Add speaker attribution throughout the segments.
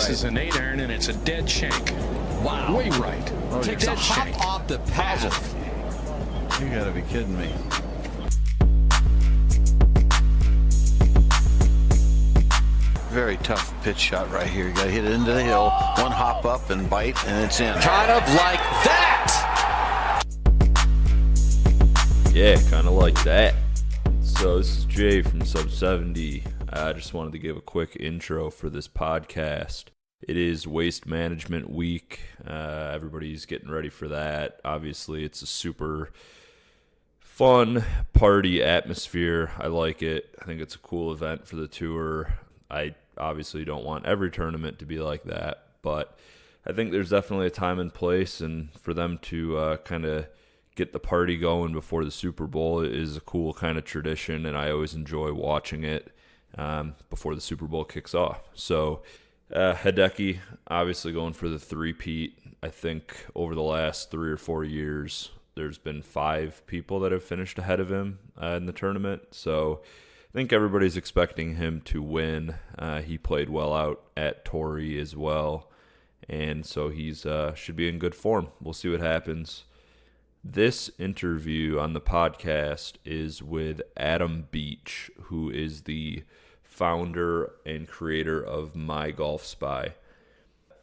Speaker 1: is an 8-iron, and it's a dead shank.
Speaker 2: Wow.
Speaker 1: Way right.
Speaker 2: Oh, takes a hop off the path.
Speaker 3: You gotta be kidding me. Very tough pitch shot right here. You gotta hit it into the hill, one hop up and bite, and it's in.
Speaker 2: Kind of like that.
Speaker 4: Yeah, kind of like that. So this is Jay from Sub 70. I just wanted to give a quick intro for this podcast. It is Waste Management Week. Everybody's getting ready for that. Obviously, it's a super fun party atmosphere. I like it. I think it's a cool event for the tour. I obviously don't want every tournament to be like that, but I think there's definitely a time and place, and for them to kind of get the party going before the Super Bowl is a cool kind of tradition, and I always enjoy watching it before the Super Bowl kicks off. So Hideki obviously going for the three-peat. I think over the last 3 or 4 years, there's been 5 people that have finished ahead of him in the tournament. So I think everybody's expecting him to win. He played well out at Torrey as well, and so he's should be in good form. We'll see what happens. This interview on the podcast is with Adam Beach, who is the founder and creator of MyGolfSpy.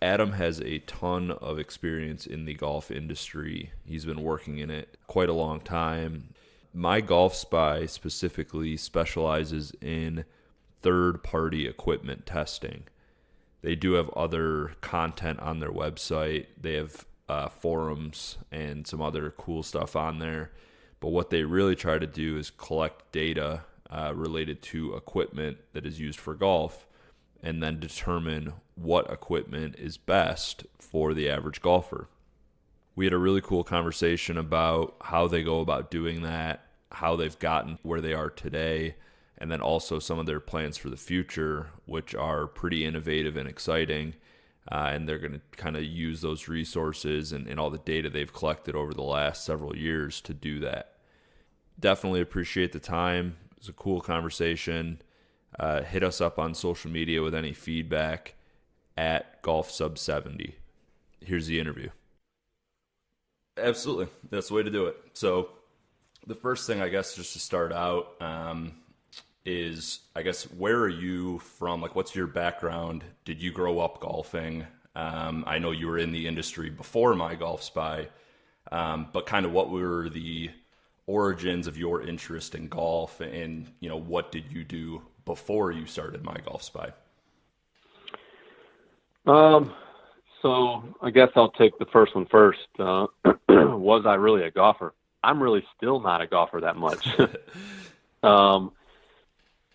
Speaker 4: Adam has a ton of experience in the golf industry. He's been working in it quite a long time. MyGolfSpy specifically specializes in third-party equipment testing. They do have other content on their website. They have forums and some other cool stuff on there. But what they really try to do is collect data related to equipment that is used for golf, and then determine what equipment is best for the average golfer. We had a really cool conversation about how they go about doing that, how they've gotten where they are today, and then also some of their plans for the future, which are pretty innovative and exciting. And they're going to kind of use those resources and all the data they've collected over the last several years to do that. Definitely appreciate the time. It was a cool conversation. Hit us up on social media with any feedback at GolfSub70. Here's the interview. Absolutely. That's the way to do it. So the first thing, I guess, just to start out is, I guess, where are you from? Like, what's your background? Did you grow up golfing? I know you were in the industry before MyGolfSpy, but kind of what were the origins of your interest in golf, and, you know, what did you do before you started MyGolfSpy?
Speaker 5: So I guess I'll take the first one first. Was I really a golfer? I'm really still not a golfer that much.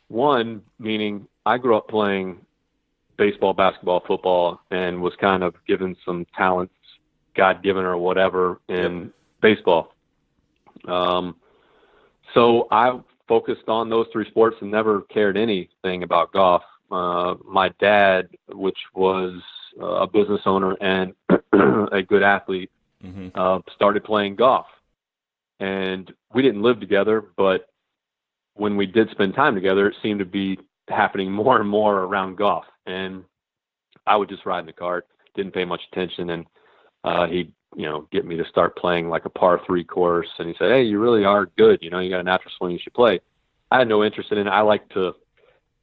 Speaker 5: One, meaning I grew up playing baseball, basketball, football, and was kind of given some talents, God-given or whatever, in baseball. So I focused on those 3 sports and never cared anything about golf. My dad, which was a business owner and a good athlete, started playing golf. And we didn't live together, but when we did spend time together, it seemed to be happening more and more around golf. And I would just ride in the cart, didn't pay much attention. And he'd, get me to start playing like a par 3 course. And he said, "Hey, you really are good. You got a natural swing, you should play." I had no interest in it. I like to,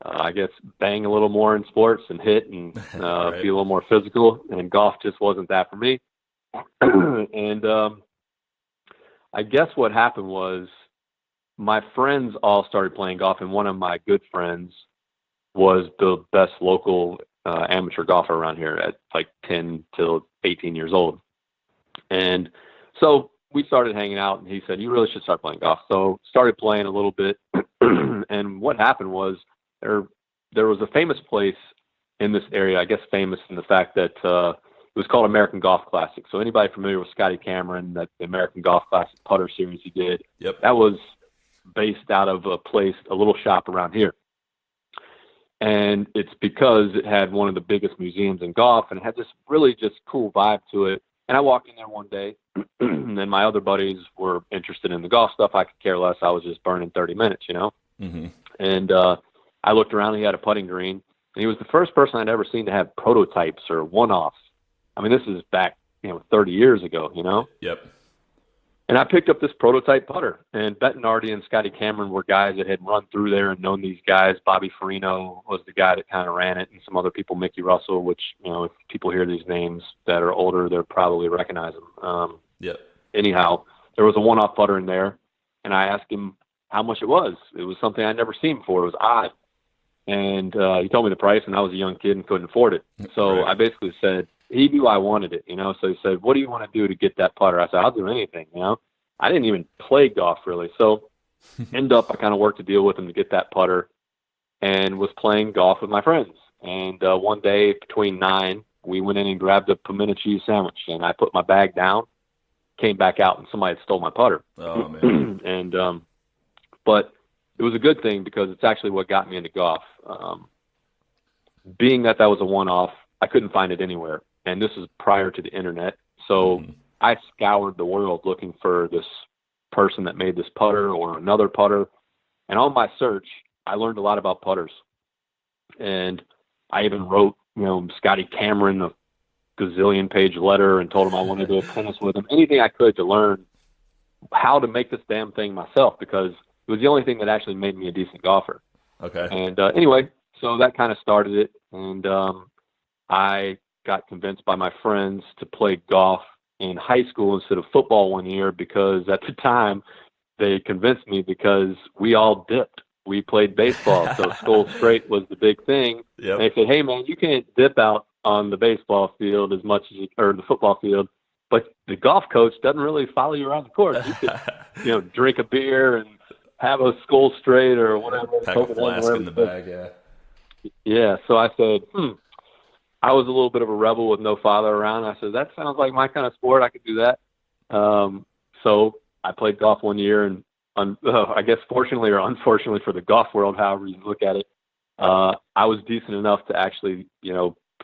Speaker 5: I guess, bang a little more in sports and hit and
Speaker 4: Right.
Speaker 5: be a little more physical. And golf just wasn't that for me. And I guess what happened was my friends all started playing golf, and one of my good friends was the best local amateur golfer around here at like 10 to 18 years old. And so we started hanging out, and he said, "You really should start playing golf." So started playing a little bit. And what happened was there was a famous place in this area, I guess famous in the fact that it was called American Golf Classic. So anybody familiar with Scotty Cameron, that the American Golf Classic putter series he did,
Speaker 4: Yep.
Speaker 5: that was based out of a little shop around here. And it's because it had one of the biggest museums in golf, and it had this really just cool vibe to it. And I walked in there one day, and then my other buddies were interested in the golf stuff. I could care less. I was just burning 30 minutes,
Speaker 4: Mm-hmm.
Speaker 5: And I looked around, and he had a putting green, And he was the first person I'd ever seen to have prototypes or one-offs. I mean, this is back, 30 years ago,
Speaker 4: Yep.
Speaker 5: And I picked up this prototype putter. And Bettinardi and Scotty Cameron were guys that had run through there and known these guys. Bobby Farino was the guy that kind of ran it, and some other people, Mickey Russell, which, if people hear these names that are older, they'll probably recognize them.
Speaker 4: Yep.
Speaker 5: Anyhow, there was a one-off putter in there, and I asked him how much it was. It was something I'd never seen before. It was odd. And he told me the price, and I was a young kid and couldn't afford it. So
Speaker 4: Right.
Speaker 5: I basically said, he knew I wanted it, So he said, what do you want to do to get that putter? I said, I'll do anything, I didn't even play golf really. So I kind of worked a deal with him to get that putter and was playing golf with my friends. And one day between 9, we went in and grabbed a pimento cheese sandwich, and I put my bag down, came back out, and somebody had stole my putter.
Speaker 4: Oh, man.
Speaker 5: And, but it was a good thing because it's actually what got me into golf. Being that was a one-off, I couldn't find it anywhere. And this is prior to the internet. So I scoured the world looking for this person that made this putter or another putter. And on my search, I learned a lot about putters. And I even wrote, Scotty Cameron a gazillion-page letter and told him I wanted to go tennis with him. Anything I could to learn how to make this damn thing myself, because it was the only thing that actually made me a decent golfer.
Speaker 4: Okay.
Speaker 5: And anyway, so that kind of started it. And I got convinced by my friends to play golf in high school instead of football one year, because at the time they convinced me because we all dipped. We played baseball, so Skull Straight was the big thing.
Speaker 4: Yep.
Speaker 5: And they said, hey, man, you can't dip out on the baseball field as much as or the football field, but the golf coach doesn't really follow you around the course. You could, drink a beer and have a Skull Straight or whatever.
Speaker 4: Pack a flask in the bag, yeah.
Speaker 5: Yeah, so I said, I was a little bit of a rebel with no father around. I said, that sounds like my kind of sport. I could do that. So I played golf one year, and I guess fortunately or unfortunately for the golf world, however you look at it, I was decent enough to actually,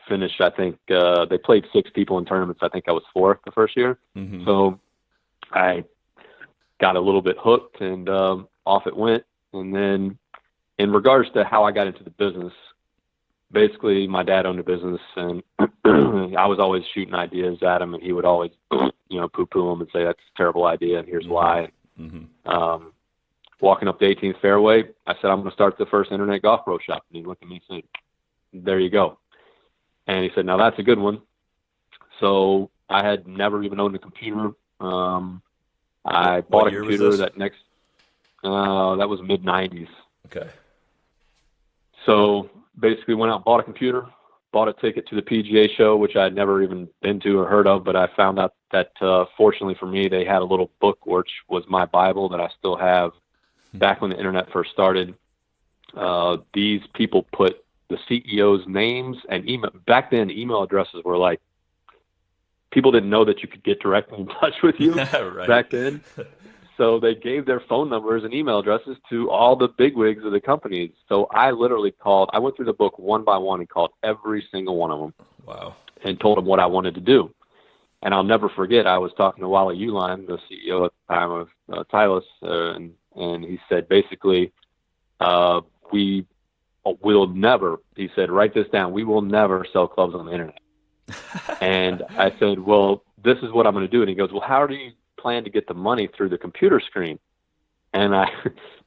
Speaker 5: finish. I think they played 6 people in tournaments. I think I was 4th the first year.
Speaker 4: Mm-hmm.
Speaker 5: So I got a little bit hooked, and off it went. And then in regards to how I got into the business, basically my dad owned a business, and I was always shooting ideas at him, and he would always, poo-poo them and say, that's a terrible idea, and here's why.
Speaker 4: Mm-hmm.
Speaker 5: Walking up the 18th fairway, I said, I'm going to start the first internet golf pro shop. And he looked at me and said, there you go. And he said, now that's a good one. So I had never even owned a computer. I bought a computer that was mid-90s.
Speaker 4: Okay.
Speaker 5: So basically went out and bought a computer, bought a ticket to the PGA show, which I'd never even been to or heard of, but I found out that fortunately for me, they had a little book which was my Bible that I still have back when the internet first started. These people put the CEOs' names and email. Back then, email addresses were like, people didn't know that you could get directly in touch with you
Speaker 4: Right.
Speaker 5: back then. So they gave their phone numbers and email addresses to all the bigwigs of the companies. So I literally I went through the book one by one and called every single one of them.
Speaker 4: Wow.
Speaker 5: And told them what I wanted to do. And I'll never forget, I was talking to Wally Uline, the CEO at the time of Tylus, and he said, basically, we will never, he said, write this down, we will never sell clubs on the internet. And I said, well, this is what I'm going to do. And he goes, well, how do you plan to get the money through the computer screen? And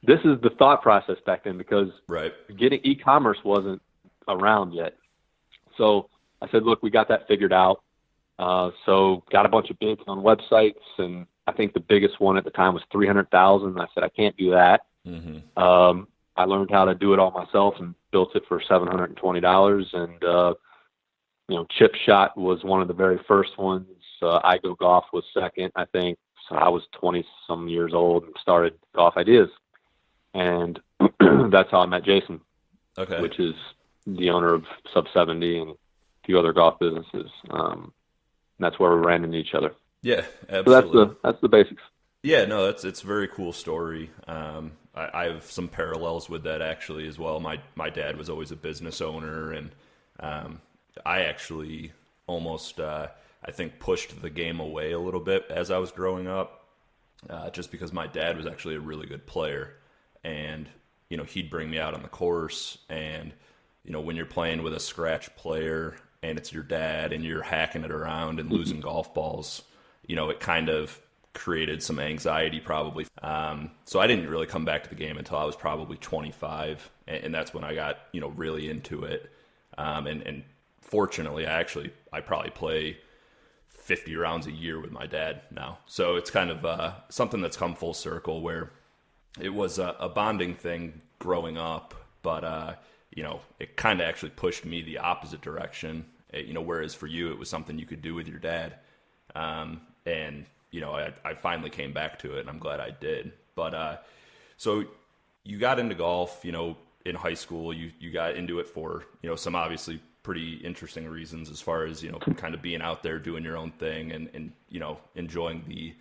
Speaker 5: this is the thought process back then, because
Speaker 4: right.
Speaker 5: getting e-commerce wasn't around yet. So I said, look, we got that figured out. So got a bunch of bids on websites, and I think the biggest one at the time was 300,000. I said, I can't do that.
Speaker 4: Mm-hmm.
Speaker 5: I learned how to do it all myself and built it for $720. And, Chip Shot was one of the very first ones. I Go Golf was second, I think. So I was 20-some years old and started Golf Ideas. And that's how I met Jason,
Speaker 4: Okay.
Speaker 5: which is the owner of Sub 70 and a few other golf businesses. That's where we ran into each other.
Speaker 4: Yeah, absolutely.
Speaker 5: So that's the basics.
Speaker 4: Yeah, no, it's a very cool story. I have some parallels with that actually as well. My dad was always a business owner, and I actually almost I think pushed the game away a little bit as I was growing up, just because my dad was actually a really good player, and he'd bring me out on the course, and when you're playing with a scratch player and it's your dad and you're hacking it around and losing golf balls, it kind of created some anxiety probably. So I didn't really come back to the game until I was probably 25, and that's when I got, really into it. And fortunately, I probably play 50 rounds a year with my dad now. So it's kind of something that's come full circle, where it was a bonding thing growing up, but it kind of actually pushed me the opposite direction. Whereas for you, it was something you could do with your dad. And I finally came back to it, and I'm glad I did. But so you got into golf, in high school. You got into it for, some obviously pretty interesting reasons, as far as, kind of being out there doing your own thing and enjoying the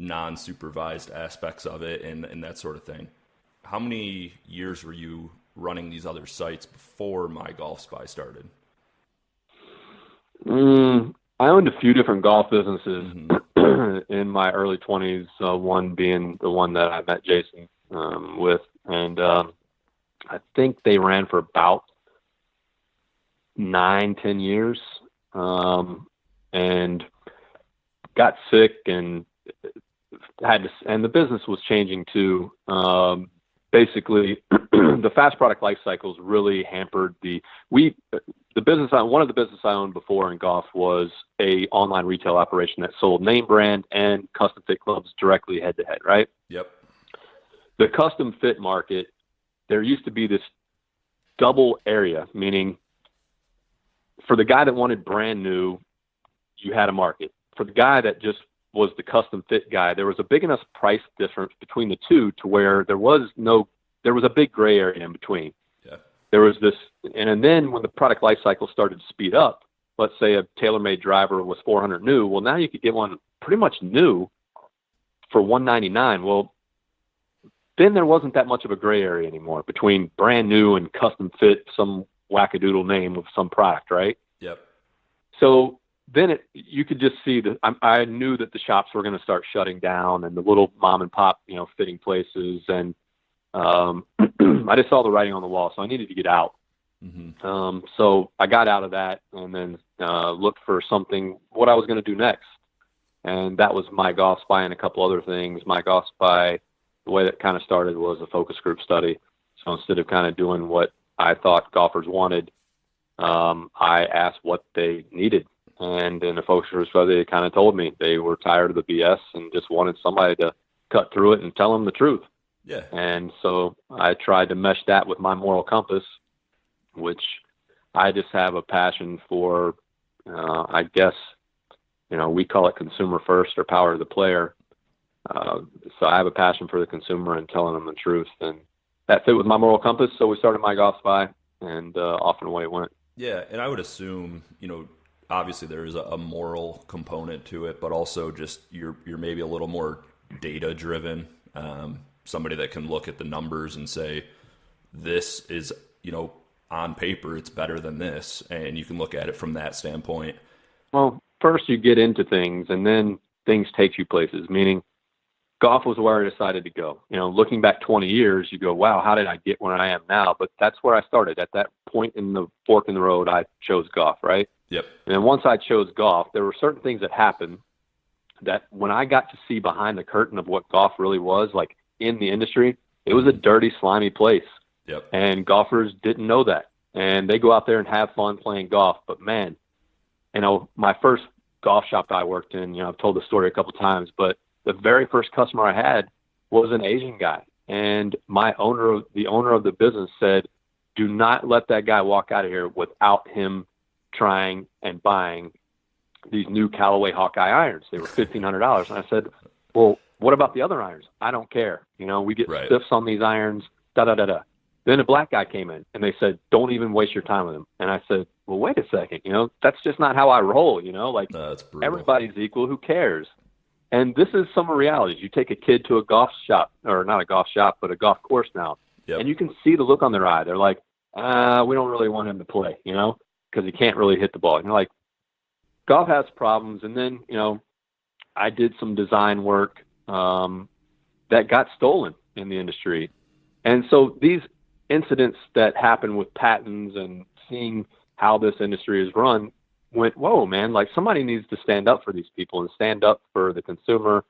Speaker 4: non-supervised aspects of it and that sort of thing. How many years were you running these other sites before MyGolfSpy started?
Speaker 5: I owned a few different golf businesses in my early 20s, one being the one that I met Jason with. And I think they ran for about 9-10 years, and got sick and and the business was changing too. Basically, the fast product life cycles really hampered one of the business I owned before in golf was a online retail operation that sold name brand and custom fit clubs directly head to head, right?
Speaker 4: Yep.
Speaker 5: The custom fit market, there used to be this double area, meaning for the guy that wanted brand new, you had a market. For the guy that just was the custom fit guy, there was a big enough price difference between the two to where there was a big gray area in between.
Speaker 4: Yeah.
Speaker 5: There was this, and then when the product life cycle started to speed up, let's say a TaylorMade driver was $400 new. Well, now you could get one pretty much new for $199. Well, then there wasn't that much of a gray area anymore between brand new and custom fit, some wackadoodle name of some product, right?
Speaker 4: Yep.
Speaker 5: So then you could just see that I knew that the shops were going to start shutting down, and the little mom and pop, fitting places. And I just saw the writing on the wall, so I needed to get out.
Speaker 4: Mm-hmm.
Speaker 5: So I got out of that and then looked for what I was going to do next. And that was MyGolfSpy and a couple other things. MyGolfSpy, the way that kind of started was a focus group study. So instead of kind of doing what I thought golfers wanted, I asked what they needed. And in the focus group study, they kind of told me they were tired of the BS and just wanted somebody to cut through it and tell them the truth.
Speaker 4: Yeah.
Speaker 5: And so I tried to mesh that with my moral compass, which I just have a passion for. I guess, we call it consumer first or power of the player. So I have a passion for the consumer and telling them the truth. And that fit with my moral compass. So we started MyGolfSpy, and off and away it went.
Speaker 4: Yeah. And I would assume, obviously there is a moral component to it, but also just you're maybe a little more data driven. Somebody that can look at the numbers and say, this is, on paper, it's better than this. And you can look at it from that standpoint. Well,
Speaker 5: first you get into things, and then things take you places, meaning golf was where I decided to go. Looking back 20 years, you go, wow, how did I get where I am now? But that's where I started. At that point in the fork in the road, I chose golf, right?
Speaker 4: Yep.
Speaker 5: And then once I chose golf, there were certain things that happened that when I got to see behind the curtain of what golf really was, like in the industry, it was a dirty, slimy place.
Speaker 4: Yep.
Speaker 5: And golfers didn't know that. And they go out there and have fun playing golf. But man, my first golf shop I worked in, I've told the story a couple of times, but the very first customer I had was an Asian guy. And the owner of the business said, do not let that guy walk out of here without him trying and buying these new Callaway Hawkeye irons. They were $1,500. And I said, well, what about the other irons? I don't care. We get
Speaker 4: right.
Speaker 5: stiffs on these irons, da-da-da-da. Then a black guy came in, and they said, don't even waste your time with him. And I said, well, wait a second. That's just not how I roll,
Speaker 4: That's brutal.
Speaker 5: Everybody's equal. Who cares? And this is some realities. You take a kid to a golf shop, or not a golf shop, but a golf course now,
Speaker 4: yep.
Speaker 5: and you can see the look on their eye. They're like, we don't really want him to play, because he can't really hit the ball. And you're like, golf has problems. And then, I did some design work that got stolen in the industry. And so incidents that happen with patents and seeing how this industry is run went, whoa, man, like somebody needs to stand up for these people and stand up for the consumer.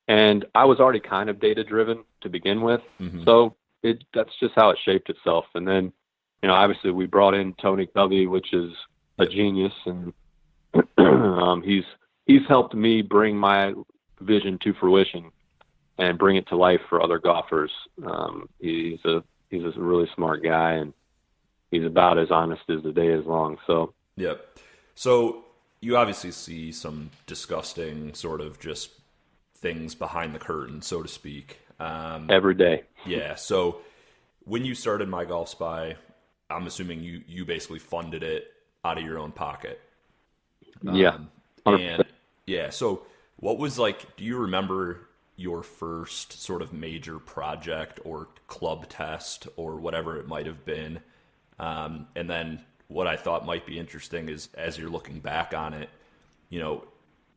Speaker 5: And I was already kind of data driven to begin with. So that's just how it shaped itself. And then, obviously we brought in Tony Covey, which is a genius. And he's helped me bring my vision to fruition and bring it to life for other golfers. He's a really smart guy, and he's about as honest as the day is long. So,
Speaker 4: yep. So you obviously see some disgusting sort of just things behind the curtain, so to speak.
Speaker 5: Every day.
Speaker 4: Yeah. So when you started MyGolfSpy, I'm assuming you basically funded it out of your own pocket.
Speaker 5: Yeah. 100%.
Speaker 4: And yeah. So what was like, do you remember your first sort of major project or club test or whatever it might have been? And then what I thought might be interesting is, as you're looking back on it,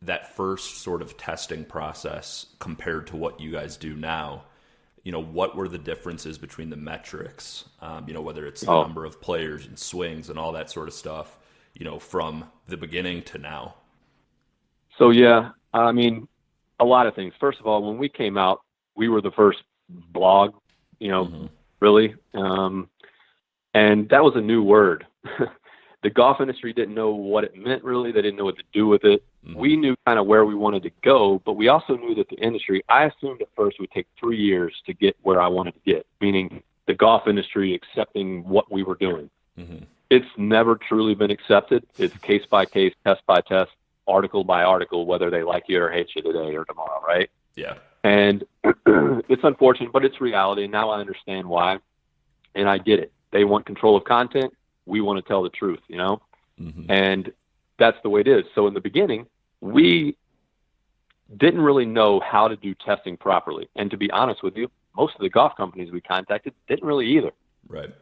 Speaker 4: that first sort of testing process compared to what you guys do now, what were the differences between the metrics, whether it's the number of players and swings and all that sort of stuff, from the beginning to now?
Speaker 5: So, yeah, I mean, a lot of things. First of all, when we came out, we were the first blog, really. And that was a new word. The golf industry didn't know what it meant, really. They didn't know what to do with it. We knew kind of where we wanted to go, but we also knew that the industry, I assumed at first would take 3 years to get where I wanted to get, meaning the golf industry accepting what we were doing. It's never truly been accepted. It's case by case, test by test, article by article, whether they like you or hate you today or tomorrow, right?
Speaker 4: Yeah. And
Speaker 5: it's unfortunate, but it's reality. And now I understand why, and I get it. They want control of content. We want to tell the truth, and that's the way it is. So in the beginning, we didn't really know how to do testing properly. And to be honest with you, most of the golf companies we contacted didn't really either.
Speaker 4: Right.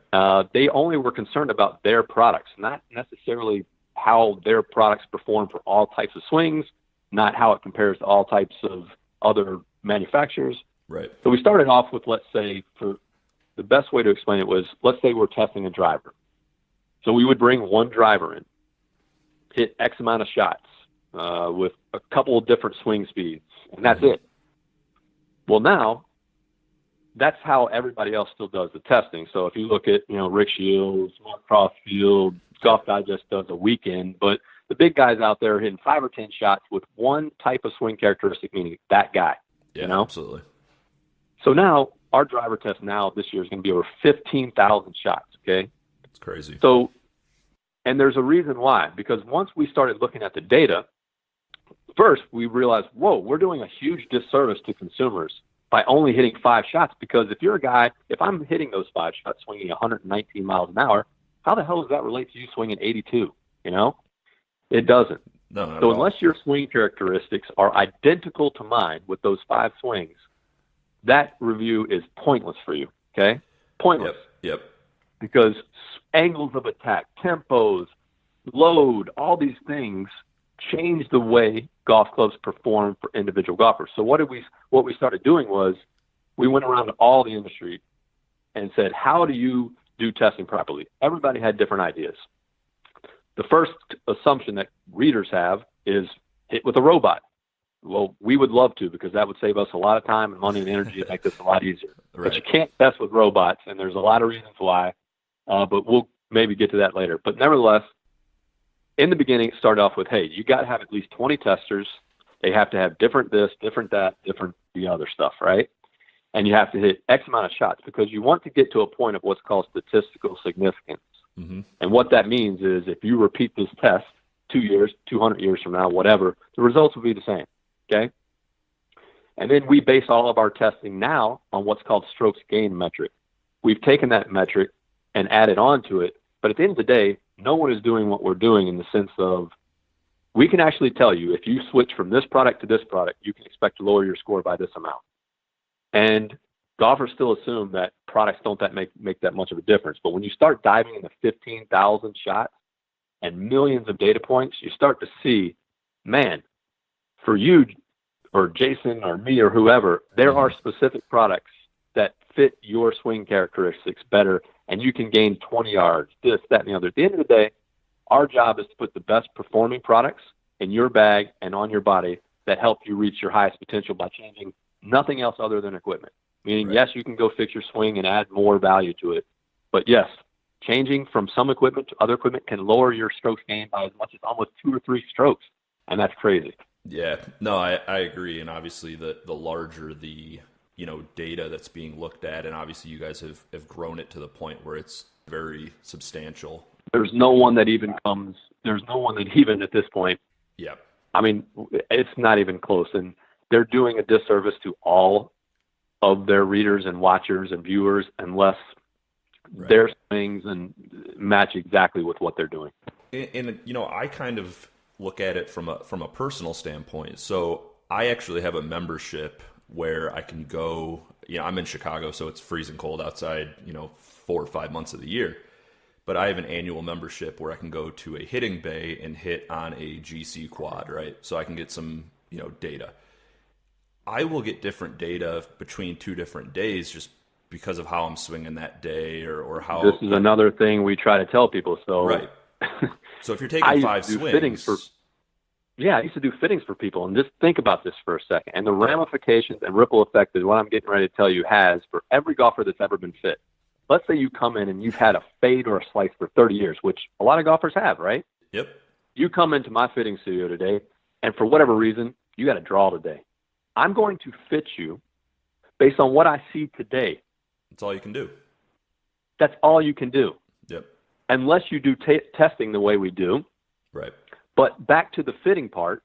Speaker 5: They only were concerned about their products, not necessarily how their products perform for all types of swings, not how it compares to all types of other manufacturers.
Speaker 4: Right.
Speaker 5: So we started off with, let's say, for the best way to explain it was, let's say we're testing a driver. So we would bring one driver in, hit X amount of shots with a couple of different swing speeds, and that's it. Well, now that's how everybody else still does the testing. So if you look at, Rick Shields, Mark Crossfield, Golf Digest does a weekend, but the big guys out there are hitting 5 or 10 shots with one type of swing characteristic, meaning that guy.
Speaker 4: Yeah, absolutely.
Speaker 5: So now our driver test now this year is going to be over 15,000 shots. Okay.
Speaker 4: It's crazy.
Speaker 5: So, and there's a reason why, because once we started looking at the data, first we realized, whoa, we're doing a huge disservice to consumers by only hitting 5 shots. Because if you're a guy, if I'm hitting those 5 shots, swinging 119 miles an hour, how the hell does that relate to you swinging 82? It doesn't.
Speaker 4: No,
Speaker 5: so unless your swing characteristics are identical to mine with those 5 swings, that review is pointless for you. Okay. Pointless.
Speaker 4: Yep.
Speaker 5: Because angles of attack, tempos, load, all these things change the way golf clubs perform for individual golfers. So what we started doing was we went around to all the industry and said, how do you do testing properly? Everybody had different ideas. The first assumption that readers have is hit with a robot. Well, we would love to, because that would save us a lot of time and money and energy and make this a lot easier.
Speaker 4: Right.
Speaker 5: But you can't test with robots, and there's a lot of reasons why. But we'll maybe get to that later. But nevertheless, in the beginning, it started off with, hey, you got to have at least 20 testers. They have to have different this, different that, different the other stuff, right? And you have to hit X amount of shots, because you want to get to a point of what's called statistical significance. And what that means is if you repeat this test 2 years, 200 years from now, whatever, the results will be the same, okay? And then we base all of our testing now on what's called strokes gain metric. We've taken that metric and added on to it, but at the end of the day, no one is doing what we're doing, in the sense of we can actually tell you if you switch from this product to this product, you can expect to lower your score by this amount. And golfers still assume that products don't make that much of a difference. But when you start diving into 15,000 shots and millions of data points, you start to see, man, for you or Jason or me or whoever, there are specific products that fit your swing characteristics better and you can gain 20 yards, this, that, and the other. At the end of the day, our job is to put the best performing products in your bag and on your body that help you reach your highest potential by changing nothing else other than equipment. Meaning,
Speaker 4: Right.
Speaker 5: yes, you can go fix your swing and add more value to it. But yes, changing from some equipment to other equipment can lower your strokes gain by as much as almost 2 or 3 strokes. And that's crazy.
Speaker 4: Yeah, no, I agree. And obviously the larger the, data that's being looked at, and obviously you guys have grown it to the point where it's very substantial.
Speaker 5: There's no one that even at this point,
Speaker 4: Yeah.
Speaker 5: I mean, it's not even close. And they're doing a disservice to all of their readers and watchers and viewers unless
Speaker 4: Right.
Speaker 5: their swings and match exactly with what they're doing.
Speaker 4: And I kind of look at it from a personal standpoint. So I actually have a membership where I can go, I'm in Chicago, so it's freezing cold outside, 4 or 5 months of the year. But I have an annual membership where I can go to a hitting bay and hit on a GC quad, right? So I can get some, data. I will get different data between 2 different days just because of how I'm swinging that day or how.
Speaker 5: This is another thing we try to tell people. So
Speaker 4: Right. So if you're taking
Speaker 5: I used
Speaker 4: 5
Speaker 5: to do
Speaker 4: swings.
Speaker 5: fittings I used to do fittings for people, and just think about this for a second. And the ramifications and ripple effect that what I'm getting ready to tell you has for every golfer that's ever been fit. Let's say you come in and you've had a fade or a slice for 30 years, which a lot of golfers have, right?
Speaker 4: Yep.
Speaker 5: You come into my fitting studio today, and for whatever reason, you got a draw today. I'm going to fit you based on what I see today.
Speaker 4: That's all you can do.
Speaker 5: That's all you can do,
Speaker 4: Yep.
Speaker 5: unless you do testing the way we do.
Speaker 4: Right.
Speaker 5: But back to the fitting part,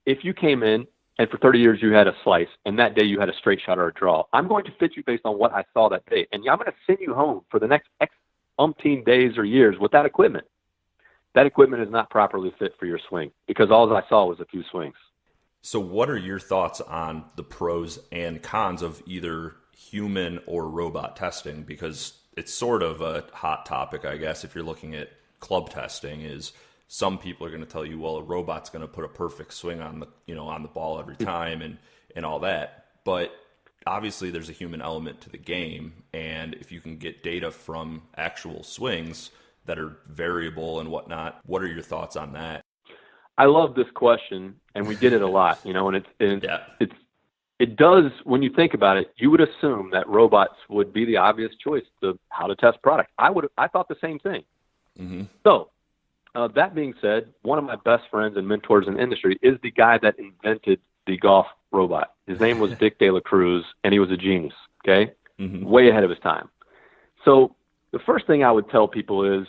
Speaker 5: if you came in and for 30 years you had a slice and that day you had a straight shot or a draw, I'm going to fit you based on what I saw that day. And I'm going to send you home for the next X umpteen days or years with that equipment. That equipment is not properly fit for your swing because all I saw was a few swings.
Speaker 4: So what are your thoughts on the pros and cons of either human or robot testing? Because it's sort of a hot topic, I guess, if you're looking at club testing. Is some people are going to tell you, well, a robot's going to put a perfect swing on the on the ball every time and all that. But obviously there's a human element to the game, and if you can get data from actual swings that are variable and whatnot, what are your thoughts on that?
Speaker 5: I love this question, and we get it a lot, and it does, when you think about it, you would assume that robots would be the obvious choice to how to test product. I thought the same thing.
Speaker 4: Mm-hmm.
Speaker 5: So that being said, one of my best friends and mentors in the industry is the guy that invented the golf robot. His name was Dick De La Cruz, and he was a genius, okay?
Speaker 4: Mm-hmm.
Speaker 5: Way ahead of his time. So the first thing I would tell people is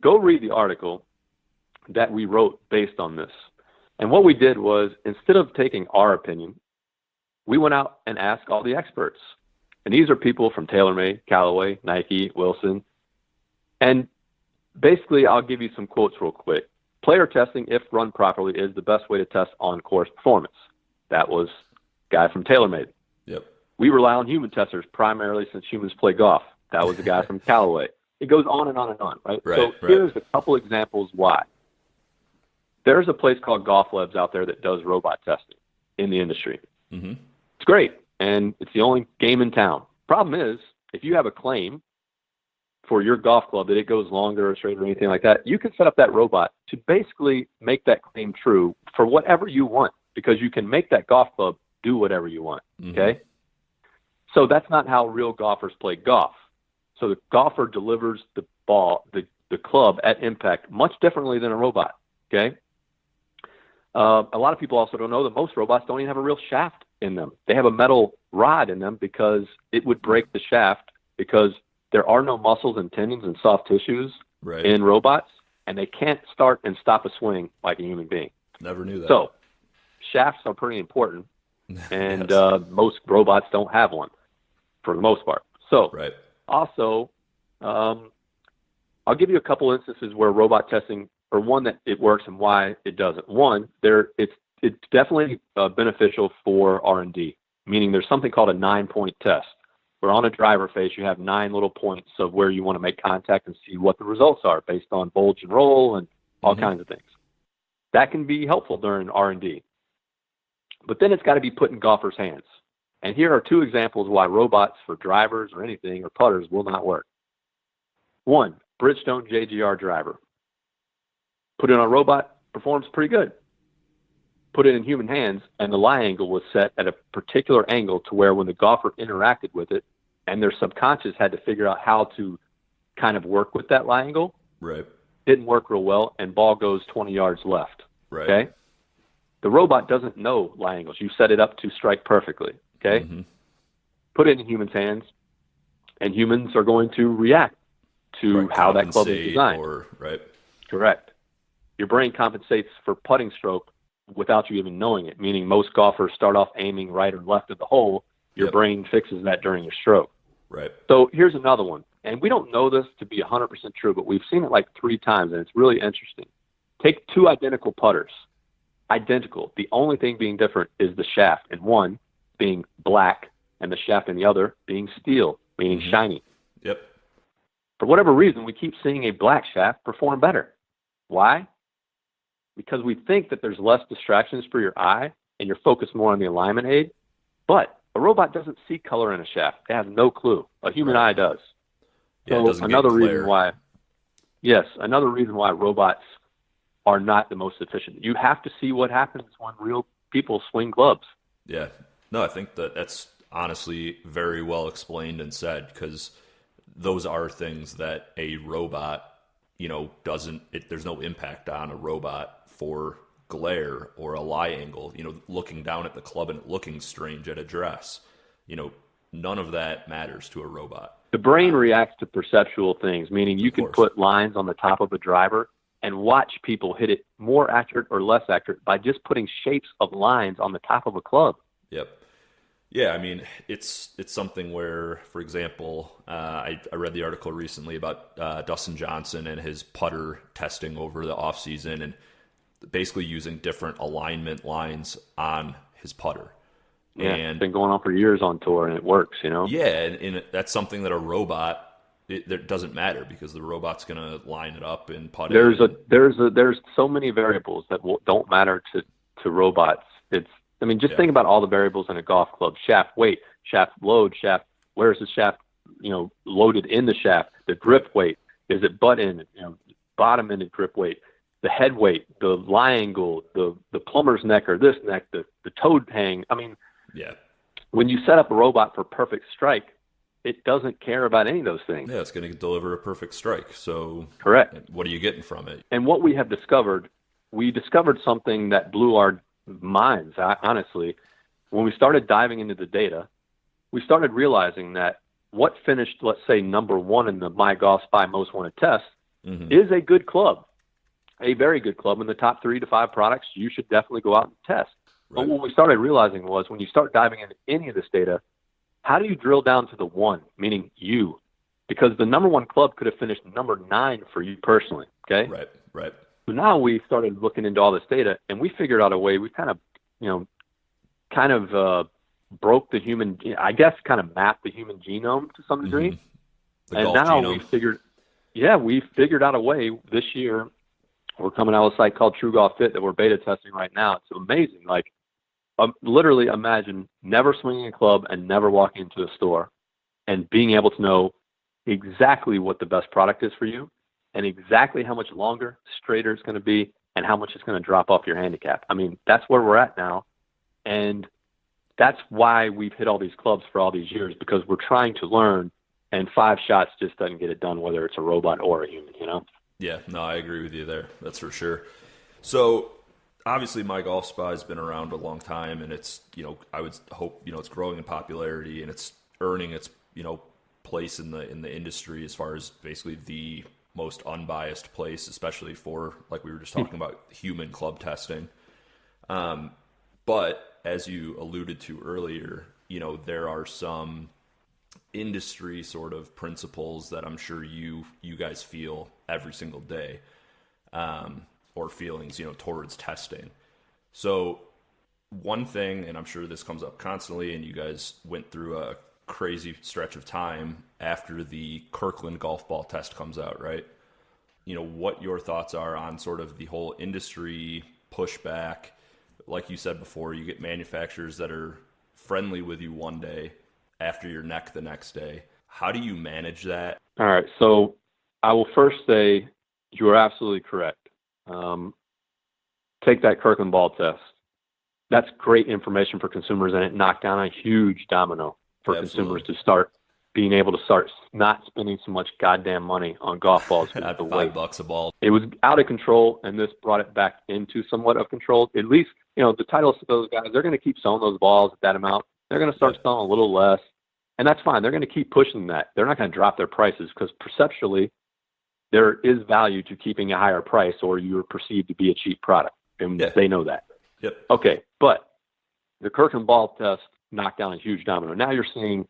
Speaker 5: go read the article that we wrote based on this. And what we did was, instead of taking our opinion, we went out and asked all the experts. And these are people from TaylorMade, Callaway, Nike, Wilson. And basically, I'll give you some quotes real quick. Player testing, if run properly, is the best way to test on-course performance. That was a guy from TaylorMade.
Speaker 4: Yep.
Speaker 5: We rely on human testers primarily since humans play golf. That was a guy from Callaway. It goes on and on and on, right? So here's a couple examples why. There's a place called Golf Labs out there that does robot testing in the industry.
Speaker 4: Mm-hmm.
Speaker 5: It's great, and it's the only game in town. Problem is, if you have a claim for your golf club that it goes longer or straighter or anything like that, you can set up that robot to basically make that claim true for whatever you want, because you can make that golf club do whatever you want, okay? So that's not how real golfers play golf. So the golfer delivers the ball, the club at impact much differently than a robot, okay? A lot of people also don't know that most robots don't even have a real shaft in them. They have a metal rod in them because it would break the shaft, because there are no muscles and tendons and soft tissues in robots, and they can't start and stop a swing like a human being.
Speaker 4: Never knew that.
Speaker 5: So shafts are pretty important, and most robots don't have one for the most part. So also, I'll give you a couple instances where robot testing, or one that it works and why it doesn't. One, it's definitely beneficial for R&D, meaning there's something called a 9-point test, where on a driver face you have 9 little points of where you want to make contact and see what the results are based on bulge and roll and all kinds of things. That can be helpful during R&D. But then it's got to be put in golfers' hands. And here are 2 examples why robots for drivers or anything or putters will not work. One, Bridgestone JGR driver. Put it on a robot, performs pretty good. Put it in human hands, and the lie angle was set at a particular angle to where when the golfer interacted with it, and their subconscious had to figure out how to kind of work with that lie angle,
Speaker 4: Right.
Speaker 5: didn't work real well, and ball goes 20 yards left.
Speaker 4: Right.
Speaker 5: Okay? The robot doesn't know lie angles. You set it up to strike perfectly. Okay?
Speaker 4: Mm-hmm.
Speaker 5: Put it in humans' hands, and humans are going to react to how that club is designed.
Speaker 4: Right.
Speaker 5: Correct. Your brain compensates for putting stroke without you even knowing it, meaning most golfers start off aiming right or left of the hole. Your brain fixes that during your stroke.
Speaker 4: Right.
Speaker 5: So here's another one. And we don't know this to be 100% true, but we've seen it like 3 times, and it's really interesting. Take 2 identical putters. Identical. The only thing being different is the shaft, and one being black and the shaft in the other being steel, meaning shiny.
Speaker 4: Yep.
Speaker 5: For whatever reason, we keep seeing a black shaft perform better. Why? Because we think that there's less distractions for your eye and you're focused more on the alignment aid. But a robot doesn't see color in a shaft. It has no clue. A human eye does.
Speaker 4: Yeah,
Speaker 5: so
Speaker 4: it doesn't
Speaker 5: another
Speaker 4: get
Speaker 5: reason why, another reason why robots are not the most efficient. You have to see what happens when real people swing clubs.
Speaker 4: Yeah. No, I think that's honestly very well explained and said, because those are things that a robot, there's no impact on a robot for glare or a lie angle, looking down at the club and looking strange at address. None of that matters to a robot.
Speaker 5: The brain reacts to perceptual things, meaning you can put lines on the top of a driver and watch people hit it more accurate or less accurate by just putting shapes of lines on the top of a club.
Speaker 4: Yep. Yeah, I mean, it's something where, for example, I read the article recently about Dustin Johnson and his putter testing over the offseason and basically using different alignment lines on his putter.
Speaker 5: Yeah,
Speaker 4: and
Speaker 5: it's been going on for years on tour, and it works,
Speaker 4: Yeah, and that's something that a robot, it doesn't matter because the robot's going to line it up and putt it.
Speaker 5: There's so many variables that don't matter to robots. Just think about all the variables in a golf club: shaft weight, shaft load, shaft. Where's the shaft? Loaded in the shaft. The grip weight. Is it butt end? Bottom ended grip weight. The head weight, the lie angle, the plumber's neck or this neck, the toad hang.
Speaker 4: Yeah.
Speaker 5: When you set up a robot for perfect strike, it doesn't care about any of those things.
Speaker 4: Yeah, it's going to deliver a perfect strike. So
Speaker 5: correct.
Speaker 4: What are you getting from it?
Speaker 5: And what we have discovered, we discovered something that blew our minds, honestly. When we started diving into the data, we started realizing that what finished, let's say, number 1 in the MyGolfSpy Most Wanted test is a good club, a very good club. In the top 3 to 5 products, you should definitely go out and test. Right. But what we started realizing was when you start diving into any of this data, how do you drill down to the 1, meaning you? Because the number 1 club could have finished number 9 for you personally, okay?
Speaker 4: Right.
Speaker 5: So now we started looking into all this data, and we figured out a way. We kind of broke the human, kind of mapped the human genome to some degree. And now genome. we figured out a way this year. We're coming out with a site called True Golf Fit that we're beta testing right now. It's amazing. Literally imagine never swinging a club and never walking into a store and being able to know exactly what the best product is for you and exactly how much longer, straighter it's going to be, and how much it's going to drop off your handicap. That's where we're at now. And that's why we've hit all these clubs for all these years, because we're trying to learn, and 5 shots just doesn't get it done, whether it's a robot or a human,
Speaker 4: Yeah, no, I agree with you there. That's for sure. So obviously MyGolfSpy has been around a long time, and it's, I would hope, it's growing in popularity and it's earning its, place in the industry as far as basically the most unbiased place, especially for, like we were just talking about, human club testing. But as you alluded to earlier, there are some industry sort of principles that I'm sure you guys feel every single day, or feelings, towards testing. So one thing, and I'm sure this comes up constantly, and you guys went through a crazy stretch of time after the Kirkland golf ball test comes out, right? What your thoughts are on sort of the whole industry pushback. Like you said before, you get manufacturers that are friendly with you one day, after your neck the next day. How do you manage that?
Speaker 5: All right. So I will first say you are absolutely correct. Take that Kirkland ball test. That's great information for consumers, and it knocked down a huge domino for consumers to start being able to start not spending so much goddamn money on golf balls.
Speaker 4: At $5 a ball.
Speaker 5: It was out of control, and this brought it back into somewhat of control. At least, the titles to those guys, they're going to keep selling those balls at that amount. They're going to start selling a little less, and that's fine. They're going to keep pushing that. They're not going to drop their prices because perceptually, there is value to keeping a higher price, or you're perceived to be a cheap product, and they know that.
Speaker 4: Yep.
Speaker 5: Okay, but the Kirkland ball test knocked down a huge domino. Now you're seeing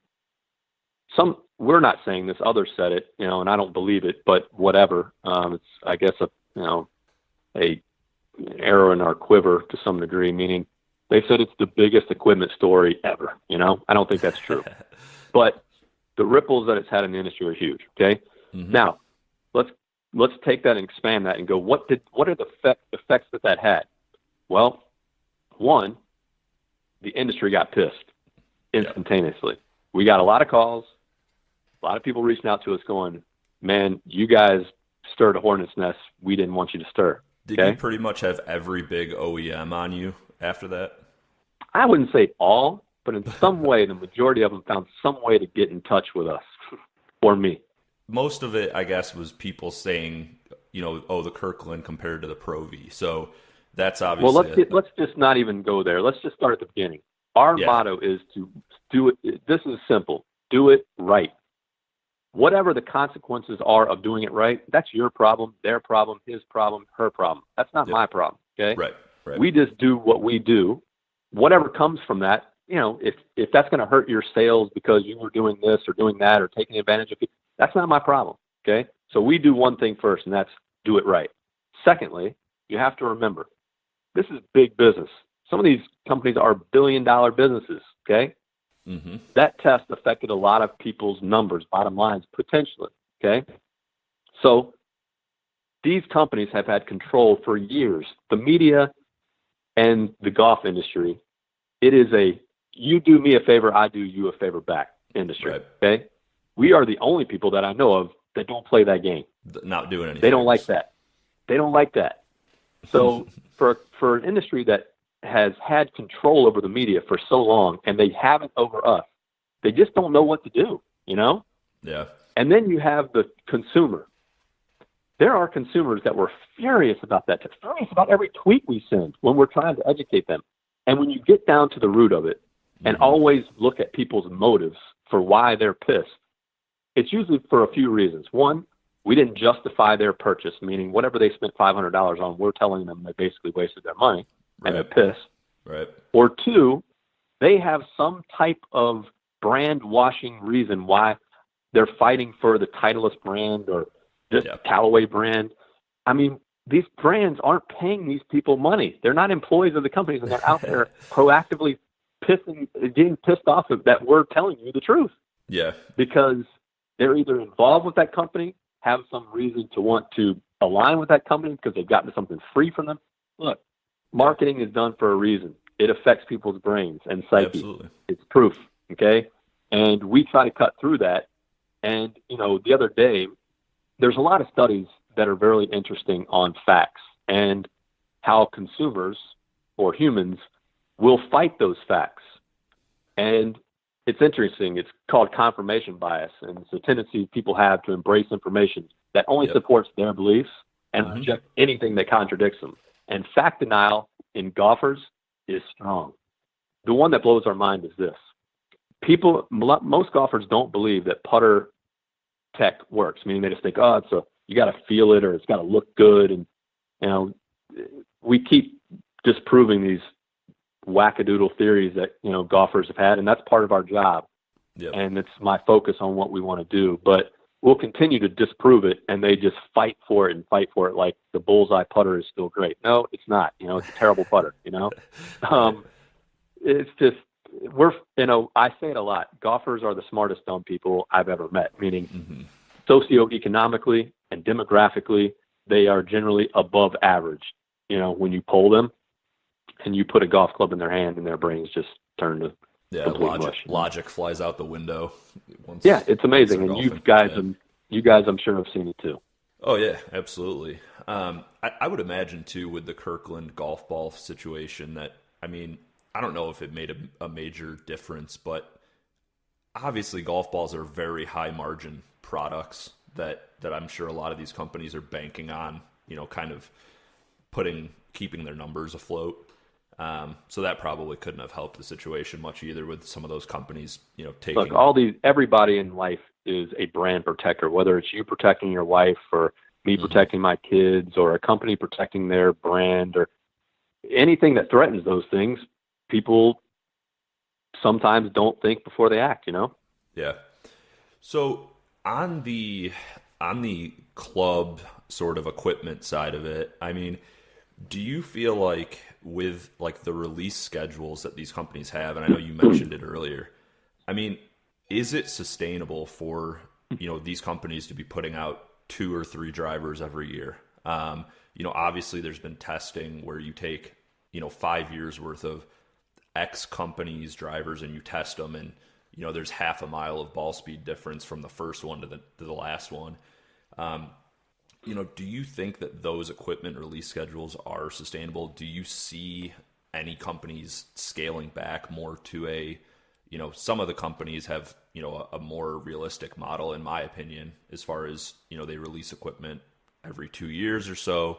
Speaker 5: we're not saying this, others said it, and I don't believe it, but whatever. It's, I guess, a arrow in our quiver to some degree, meaning they said it's the biggest equipment story ever. I don't think that's true, but the ripples that it's had in the industry are huge. Okay. Mm-hmm. Now let's take that and expand that and go, what are the effects that had? Well, one, the industry got pissed instantaneously. We got a lot of calls, a lot of people reaching out to us going, man, you guys stirred a hornet's nest we didn't want you to stir.
Speaker 4: Did you pretty much have every big OEM on you after that?
Speaker 5: I wouldn't say all, but in some way, the majority of them found some way to get in touch with us or me.
Speaker 4: Most of it, I guess, was people saying, the Kirkland compared to the Pro V. So that's obviously...
Speaker 5: Well, let's just not even go there. Let's just start at the beginning. Our motto is to do it. This is simple. Do it right. Whatever the consequences are of doing it right, that's your problem, their problem, his problem, her problem. That's not my problem. Okay.
Speaker 4: Right.
Speaker 5: We just do what we do. Whatever comes from that, if that's going to hurt your sales because you were doing this or doing that or taking advantage of it, that's not my problem. Okay. So we do one thing first, and that's do it right. Secondly, you have to remember, this is big business. Some of these companies are billion-dollar businesses, okay? Mm-hmm. That test affected a lot of people's numbers, bottom lines, potentially, okay? So these companies have had control for years. The media and the golf industry, it is you do me a favor, I do you a favor back industry, okay? We are the only people that I know of that don't play that game.
Speaker 4: Not doing anything.
Speaker 5: They don't like that. So for an industry that has had control over the media for so long, and they haven't over us, they just don't know what to do,
Speaker 4: Yeah.
Speaker 5: And then you have the consumer. There are consumers that were furious about that, furious about every tweet we send when we're trying to educate them. And when you get down to the root of it and always look at people's motives for why they're pissed, it's usually for a few reasons. One, we didn't justify their purchase, meaning whatever they spent $500 on, we're telling them they basically wasted their money. And they're pissed.
Speaker 4: Right.
Speaker 5: Or two, they have some type of brand washing reason why they're fighting for the Titleist brand or this Callaway brand. I mean, these brands aren't paying these people money. They're not employees of the companies, and they're out there proactively getting pissed off that we're telling you the truth.
Speaker 4: Yeah.
Speaker 5: Because they're either involved with that company, have some reason to want to align with that company because they've gotten something free from them. Look, marketing is done for a reason. It affects people's brains and psyche.
Speaker 4: Absolutely.
Speaker 5: It's proof, okay? And we try to cut through that. And, the other day, there's a lot of studies that are very interesting on facts and how consumers or humans will fight those facts. And it's interesting. It's called confirmation bias. And it's a tendency people have to embrace information that only supports their beliefs and reject anything that contradicts them. And fact denial in golfers is strong. The one that blows our mind is this. Most golfers don't believe that putter tech works, meaning they just think, you got to feel it or it's got to look good. And, we keep disproving these wackadoodle theories that, golfers have had, and that's part of our job.
Speaker 4: Yep.
Speaker 5: And it's my focus on what we want to do. But we'll continue to disprove it, and they just fight for it like the bullseye putter is still great. No, it's not. It's a terrible putter, It's just, I say it a lot. Golfers are the smartest dumb people I've ever met, meaning socioeconomically and demographically, they are generally above average. When you poll them and you put a golf club in their hand and their brains just turn to complete mush.
Speaker 4: Logic flies out the window.
Speaker 5: It's amazing. And you guys, You guys, I'm sure, have seen it too.
Speaker 4: Oh yeah, absolutely. I would imagine too with the Kirkland golf ball situation that, I mean, I don't know if it made a major difference, but obviously golf balls are very high margin products that I'm sure a lot of these companies are banking on, kind of keeping their numbers afloat. So that probably couldn't have helped the situation much either with some of those companies, taking.
Speaker 5: Look, everybody in life is a brand protector, whether it's you protecting your wife or me protecting my kids or a company protecting their brand or anything that threatens those things. People sometimes don't think before they act,
Speaker 4: Yeah. So on the club sort of equipment side of it, I mean, do you feel like with like the release schedules that these companies have, and I know you mentioned it earlier, I mean, is it sustainable for, these companies to be putting out 2 or 3 drivers every year? Obviously there's been testing where you take, 5 years worth of X company's drivers and you test them and, there's half a mile of ball speed difference from the first one to the last one. Do you think that those equipment release schedules are sustainable? Do you see any companies scaling back more to some of the companies have, a more realistic model, in my opinion, as far as, they release equipment every 2 years or so,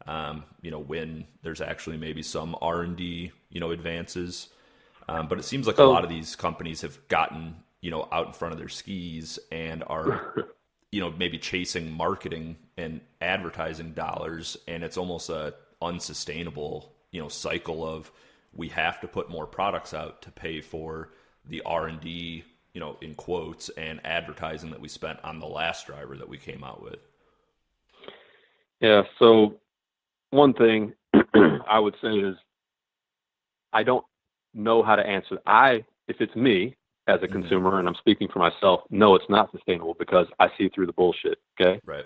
Speaker 4: when there's actually maybe some R&D, advances. But it seems like a lot of these companies have gotten, out in front of their skis and are, maybe chasing marketing and advertising dollars. And it's almost a unsustainable, cycle of we have to put more products out to pay for the R&D, in quotes, and advertising that we spent on the last driver that we came out with.
Speaker 5: Yeah. So one thing I would say is I don't know how to answer. If it's me as a consumer, and I'm speaking for myself, no, it's not sustainable because I see through the bullshit. Okay.
Speaker 4: Right.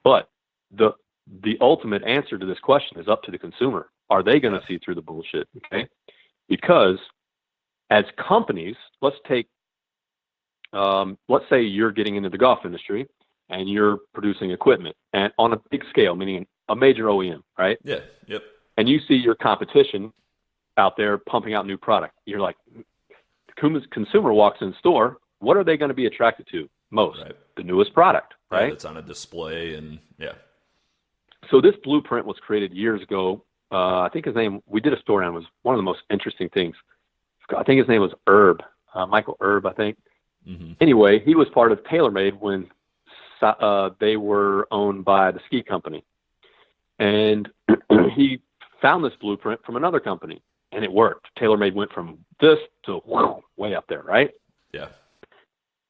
Speaker 5: But the ultimate answer to this question is up to the consumer. Are they going to see through the bullshit? Okay. Because as companies, let's say you're getting into the golf industry and you're producing equipment and on a big scale, meaning a major OEM, right?
Speaker 4: Yeah. Yep.
Speaker 5: And you see your competition out there pumping out new product. You're like, the consumer walks in the store. What are they going to be attracted to most? Right. The newest product, right?
Speaker 4: Yeah, it's on a display and yeah.
Speaker 5: So this blueprint was created years ago. I think his name, we did a story on, was one of the most interesting things. I think his name was Erb, Michael Erb, I think. Mm-hmm. Anyway, he was part of TaylorMade when they were owned by the ski company. And he found this blueprint from another company, and it worked. TaylorMade went from this to way up there, right?
Speaker 4: Yeah.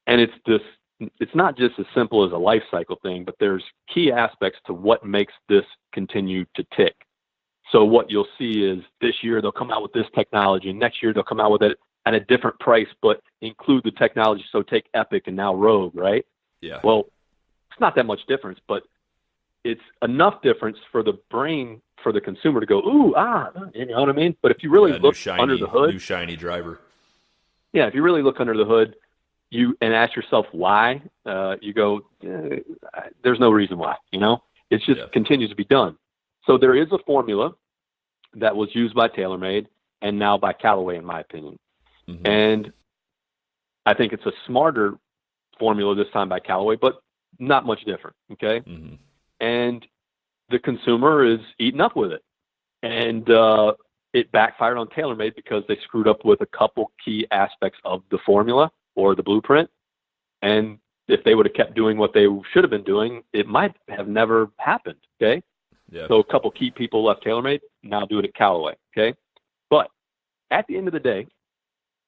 Speaker 5: And it's not just as simple as a life cycle thing, but there's key aspects to what makes this continue to tick. So what you'll see is this year they'll come out with this technology, and next year they'll come out with it at a different price, but include the technology. So take Epic and now Rogue, right?
Speaker 4: Yeah.
Speaker 5: Well, it's not that much difference, but it's enough difference for the brain, for the consumer to go, ooh, you know what I mean? But if you really look under the hood,
Speaker 4: new shiny driver.
Speaker 5: Yeah, if you really look under the hood, and ask yourself why, you go, there's no reason why, It just continues to be done. So there is a formula that was used by TaylorMade and now by Callaway, in my opinion. Mm-hmm. And I think it's a smarter formula this time by Callaway, but not much different, okay? Mm-hmm. And the consumer is eating up with it. And it backfired on TaylorMade because they screwed up with a couple key aspects of the formula or the blueprint. And if they would have kept doing what they should have been doing, it might have never happened, okay? Yeah. So a couple key people left TaylorMade, now do it at Callaway, okay? But at the end of the day,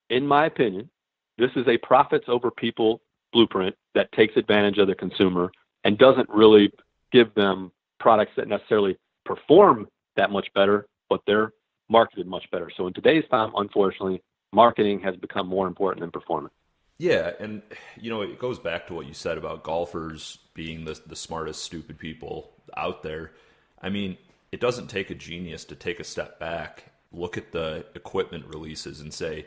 Speaker 5: in my opinion, this is a profits over people blueprint that takes advantage of the consumer and doesn't really give them products that necessarily perform that much better, but they're marketed much better. So in today's time, unfortunately, marketing has become more important than performance.
Speaker 4: Yeah, and it goes back to what you said about golfers being the smartest, stupid people out there. I mean, it doesn't take a genius to take a step back, look at the equipment releases and say,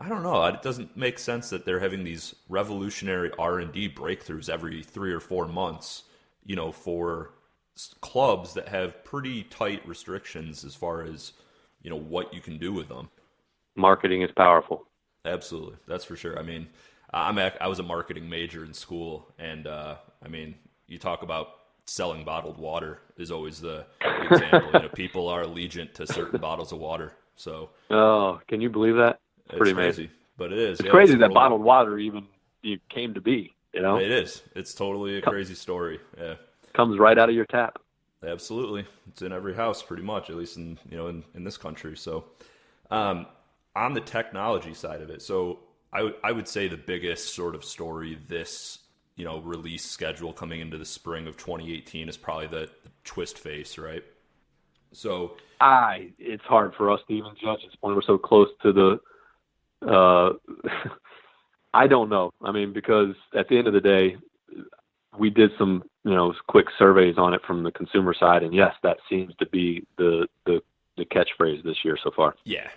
Speaker 4: I don't know. It doesn't make sense that they're having these revolutionary R&D breakthroughs every 3 or 4 months, for clubs that have pretty tight restrictions as far as, what you can do with them.
Speaker 5: Marketing is powerful.
Speaker 4: Absolutely. That's for sure. I mean, I was a marketing major in school, and you talk about selling bottled water is always the example. People are allegiant to certain bottles of water. So,
Speaker 5: can you believe that? It's pretty
Speaker 4: crazy,
Speaker 5: amazing.
Speaker 4: But it is.
Speaker 5: It's crazy that bottled water even came to be.
Speaker 4: It is. It's totally a crazy story. Yeah,
Speaker 5: comes right out of your tap.
Speaker 4: Absolutely, it's in every house pretty much, at least in this country. So, on the technology side of it, so I would say the biggest sort of story this release schedule coming into the spring of 2018 is probably the twist face, right? So
Speaker 5: it's hard for us to even judge at this point. We're so close to the I don't know. I mean, because at the end of the day, we did some quick surveys on it from the consumer side, and yes, that seems to be the catchphrase this year so far.
Speaker 4: Yeah.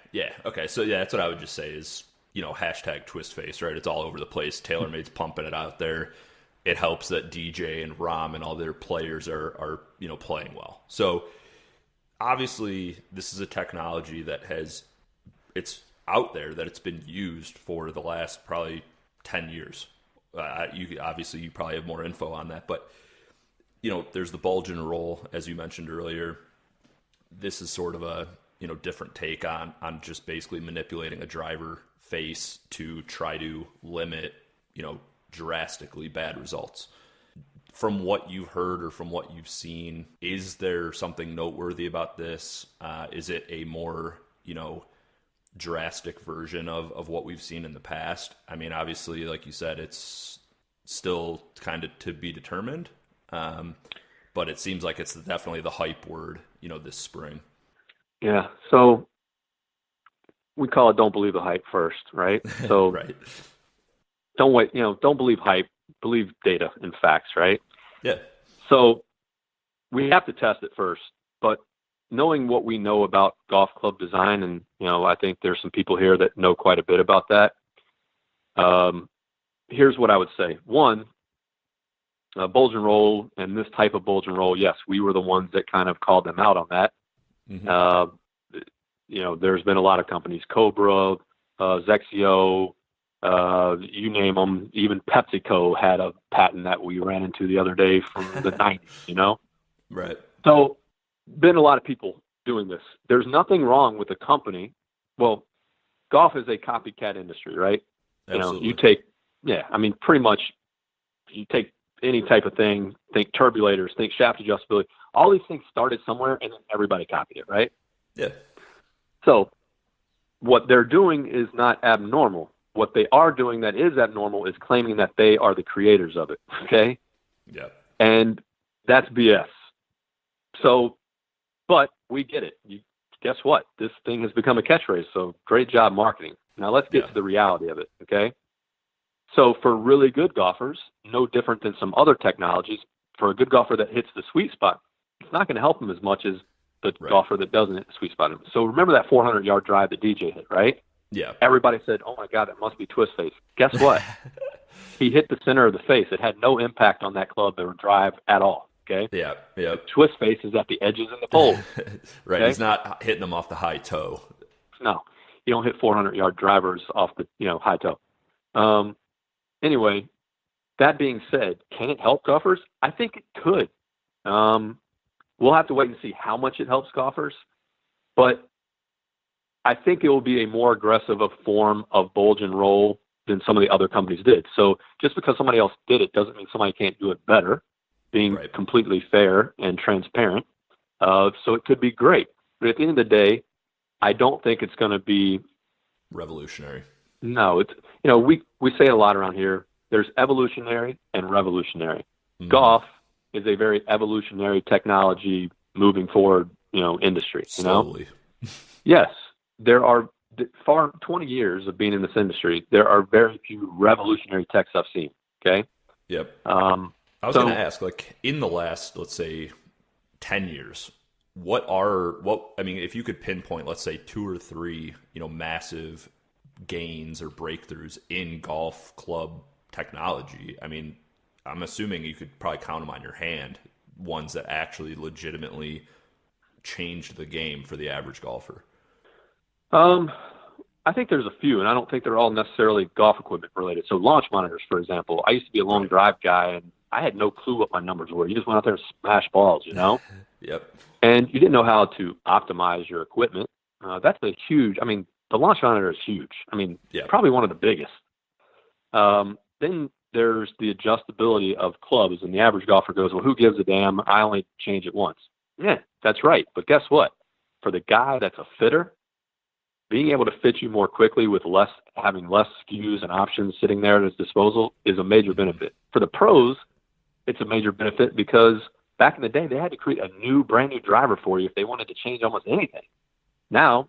Speaker 4: Okay, so yeah, that's what I would just say is hashtag twist face, right? It's all over the place. TaylorMade's pumping it out there. It helps that DJ and Rom and all their players are playing well. So obviously this is a technology that it's out there, that it's been used for the last probably 10 years. You probably have more info on that, but there's the bulge and roll, as you mentioned earlier. This is sort of a different take on just basically manipulating a driver face to try to limit drastically bad results. From what you've heard or from what you've seen, is there something noteworthy about this? Is it a more drastic version of what we've seen in the past? I mean, obviously, like you said, it's still kind of to be determined, but it seems like it's definitely the hype word this spring.
Speaker 5: Yeah, so we call it don't believe the hype first, right? So
Speaker 4: right.
Speaker 5: Don't believe hype, believe data and facts, right?
Speaker 4: Yeah.
Speaker 5: So we have to test it first, but knowing what we know about golf club design, and I think there's some people here that know quite a bit about that. Here's what I would say. One, bulge and roll, and this type of bulge and roll, yes, we were the ones that kind of called them out on that. Mm-hmm. There's been a lot of companies, Cobra, Zexio, you name them. Even PepsiCo had a patent that we ran into the other day from the 90s,
Speaker 4: Right.
Speaker 5: So been a lot of people doing this. There's nothing wrong with a company. Well, golf is a copycat industry, right?
Speaker 4: Absolutely.
Speaker 5: Pretty much you take any type of thing, think turbulators, think shaft adjustability. All these things started somewhere and then everybody copied it, right?
Speaker 4: Yeah.
Speaker 5: So what they're doing is not abnormal. What they are doing that is abnormal is claiming that they are the creators of it, okay?
Speaker 4: Yeah.
Speaker 5: And that's BS. So, but we get it. Guess what? This thing has become a catchphrase, so great job marketing. Now let's get to the reality of it, okay? So for really good golfers, no different than some other technologies, for a good golfer that hits the sweet spot, it's not going to help them as much as the golfer that doesn't hit the sweet spot. So remember that 400-yard drive that DJ hit, right?
Speaker 4: Yeah.
Speaker 5: Everybody said, oh, my God, that must be twist face. Guess what? He hit the center of the face. It had no impact on that club or drive at all, okay?
Speaker 4: Yeah, yeah.
Speaker 5: The twist face is at the edges and the poles.
Speaker 4: Right,
Speaker 5: okay?
Speaker 4: He's not hitting them off the high toe.
Speaker 5: No, you don't hit 400-yard drivers off the high toe. Anyway, that being said, can it help golfers? I think it could. We'll have to wait and see how much it helps golfers, but I think it will be a more aggressive form of bulge and roll than some of the other companies did. So just because somebody else did it doesn't mean somebody can't do it better, being completely fair and transparent. So it could be great. But at the end of the day, I don't think it's going to be
Speaker 4: revolutionary.
Speaker 5: No, it's, we say it a lot around here. There's evolutionary and revolutionary. Mm-hmm. Golf is a very evolutionary technology moving forward, industry,
Speaker 4: Slowly.
Speaker 5: Yes. There are 20 years of being in this industry. There are very few revolutionary techs I've seen. Okay.
Speaker 4: Yep. I was going to ask, in the last, let's say 10 years, if you could pinpoint, let's say 2 or 3, massive gains or breakthroughs in golf club technology. I mean, I'm assuming you could probably count them on your hand, ones that actually legitimately changed the game for the average golfer.
Speaker 5: I think there's a few, and I don't think they're all necessarily golf equipment related. So launch monitors, for example. I used to be a long drive guy, and I had no clue what my numbers were. You just went out there and smashed balls, you know?
Speaker 4: Yep.
Speaker 5: And you didn't know how to optimize your equipment. That's a huge, I mean, the launch monitor is huge. I mean, probably one of the biggest. Then there's the adjustability of clubs, and the average golfer goes, well, who gives a damn? I only change it once. Yeah, that's right. But guess what? For the guy that's a fitter, being able to fit you more quickly with having less SKUs and options sitting there at his disposal is a major benefit. For the pros, it's a major benefit because back in the day, they had to create a brand new driver for you if they wanted to change almost anything. Now,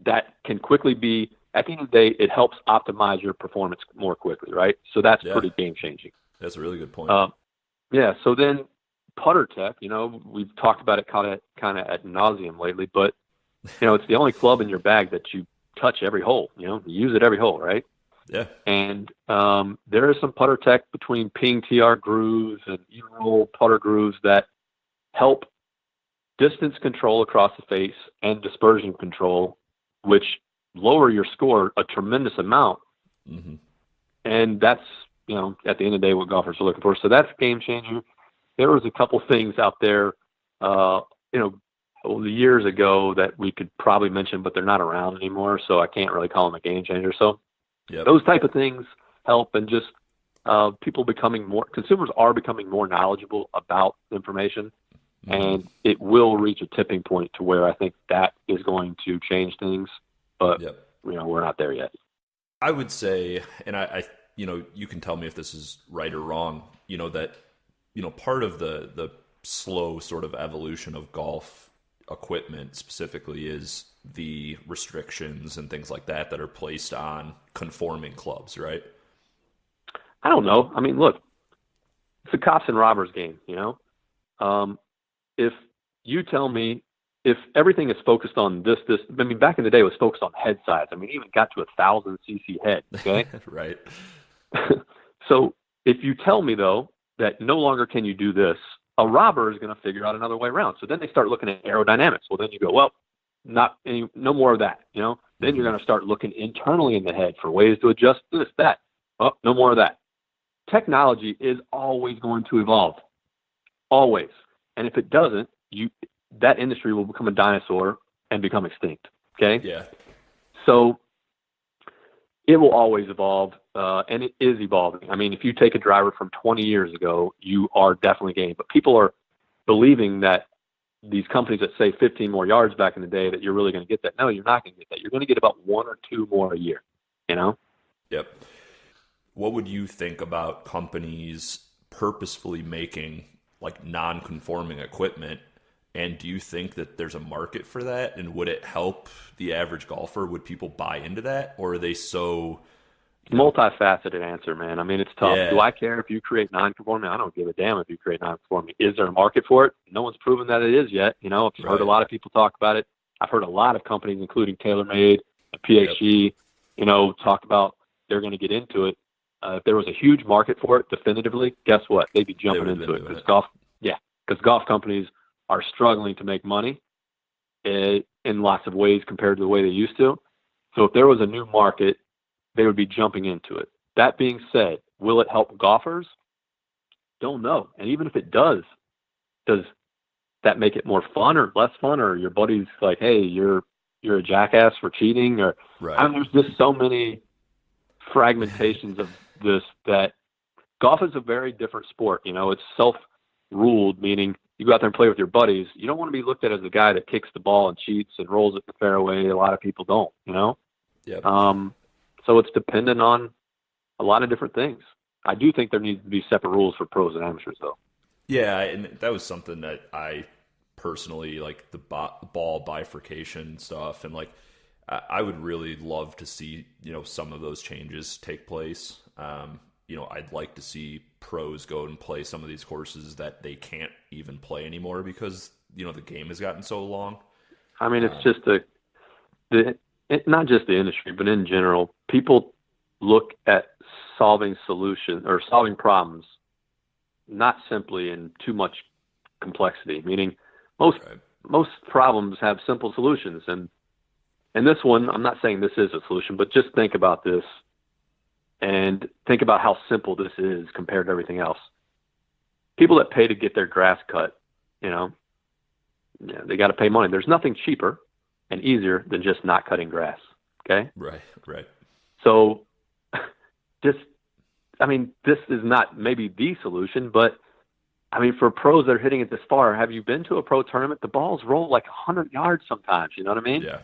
Speaker 5: that can quickly be, at the end of the day, it helps optimize your performance more quickly, right? So that's pretty game-changing.
Speaker 4: That's a really good point.
Speaker 5: So then putter tech, you know, we've talked about it kind of ad nauseum lately, but, you know, it's the only club in your bag that you touch every hole, you know, you use it every hole, right?
Speaker 4: Yeah.
Speaker 5: And there is some putter tech between ping TR grooves and even roll putter grooves that help distance control across the face and dispersion control, which lower your score a tremendous amount.
Speaker 4: Mm-hmm. And
Speaker 5: that's, you know, at the end of the day, what golfers are looking for. So that's a game changer. There was a couple things out there, years ago that we could probably mention, but they're not around anymore. So I can't really call them a game changer. So those type of things help, and just consumers are becoming more knowledgeable about information. Mm-hmm. And it will reach a tipping point to where I think that is going to change things, but you know, we're not there yet.
Speaker 4: I would say, and I you can tell me if this is right or wrong, you know, that, you know, part of the slow sort of evolution of golf equipment specifically is the restrictions and things like that are placed on conforming clubs, right?
Speaker 5: I don't know. I mean, look, it's a cops and robbers game, you know? If you tell me, if everything is focused on this, I mean, back in the day it was focused on head size. I mean, it even got to 1,000 cc head, okay?
Speaker 4: Right.
Speaker 5: So if you tell me, though, that no longer can you do this, a robber is going to figure out another way around. So then they start looking at aerodynamics. Well, then you go, well, no more of that, you know? Then you're going to start looking internally in the head for ways to adjust this, that. Oh, no more of that. Technology is always going to evolve. Always. And if it doesn't, that industry will become a dinosaur and become extinct. Okay?
Speaker 4: Yeah.
Speaker 5: So it will always evolve, and it is evolving. I mean, if you take a driver from 20 years ago, you are definitely gaining. But people are believing that these companies that say 15 more yards back in the day, that you're really going to get that. No, you're not going to get that. You're going to get about 1 or 2 more a year, you know?
Speaker 4: Yep. What would you think about companies purposefully making like non-conforming equipment? And do you think that there's a market for that? And would it help the average golfer? Would people buy into that? Or are they so...
Speaker 5: Multifaceted answer, man. I mean, it's tough.
Speaker 4: Yeah.
Speaker 5: Do I care if you create non-conforming? I don't give a damn if you create non-conforming. Is there a market for it? No one's proven that it is yet. You know, I've heard a lot of people talk about it. I've heard a lot of companies, including TaylorMade and PXG, you know, talk about they're going to get into it. If there was a huge market for it definitively, guess what? They'd be jumping into it because golf companies are struggling to make money in lots of ways compared to the way they used to. So if there was a new market, they would be jumping into it. That being said, will it help golfers? Don't know. And even if it does that make it more fun or less fun? Or your buddy's like, hey, you're a jackass for cheating? Or
Speaker 4: right.
Speaker 5: I mean, there's just so many fragmentations of this that golf is a very different sport. You know, it's self-ruled, meaning you go out there and play with your buddies. You don't want to be looked at as the guy that kicks the ball and cheats and rolls it the fairway. A lot of people don't, you know?
Speaker 4: Yep.
Speaker 5: So it's dependent on a lot of different things. I do think there needs to be separate rules for pros and amateurs, though.
Speaker 4: Yeah, and that was something that I personally, like the ball bifurcation stuff, and like I would really love to see, you know, some of those changes take place. You know, I'd like to see pros go and play some of these courses that they can't even play anymore because, you know, the game has gotten so long.
Speaker 5: I mean, it's just not just the industry, but in general, people look at solving problems not simply in too much complexity, meaning most problems have simple solutions. And this one, I'm not saying this is a solution, but just think about this and think about how simple this is compared to everything else. People that pay to get their grass cut, they got to pay money. There's nothing cheaper and easier than just not cutting grass. Okay.
Speaker 4: Right.
Speaker 5: So this is not maybe the solution, but for pros that are hitting it this far, have you been to a pro tournament? The balls roll like 100 yards sometimes. You know what I mean?
Speaker 4: Yeah.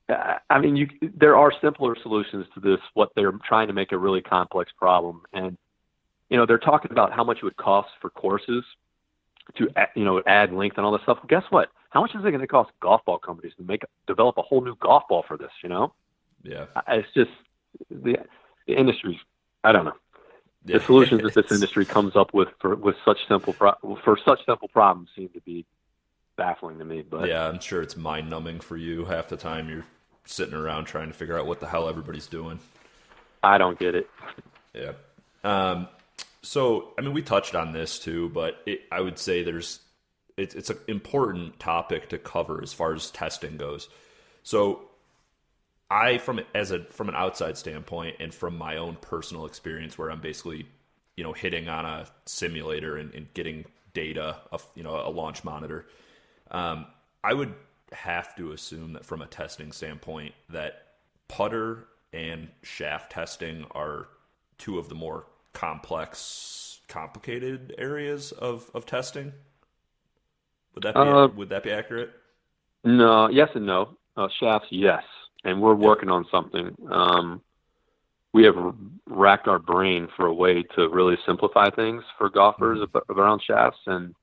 Speaker 5: There are simpler solutions to this, what they're trying to make a really complex problem. And, they're talking about how much it would cost for courses to, add length and all this stuff. Well, guess what? How much is it going to cost golf ball companies to develop a whole new golf ball for this,
Speaker 4: Yeah.
Speaker 5: It's just the industry. I don't know. The solutions that this industry comes up with for such simple problems seem to be baffling to me. But
Speaker 4: yeah, I'm sure it's mind-numbing for you. Half the time you're sitting around trying to figure out what the hell everybody's doing.
Speaker 5: I don't get it.
Speaker 4: Yeah. So, we touched on this too, but I would say it's an important topic to cover as far as testing goes. So, from an outside standpoint and from my own personal experience, where I'm basically, hitting on a simulator and getting data of, a launch monitor, I would have to assume that from a testing standpoint, that putter and shaft testing are two of the more complicated areas of testing. Would that be accurate?
Speaker 5: No, yes and no. Shafts, yes. And we're working on something. We have racked our brain for a way to really simplify things for golfers around shafts. And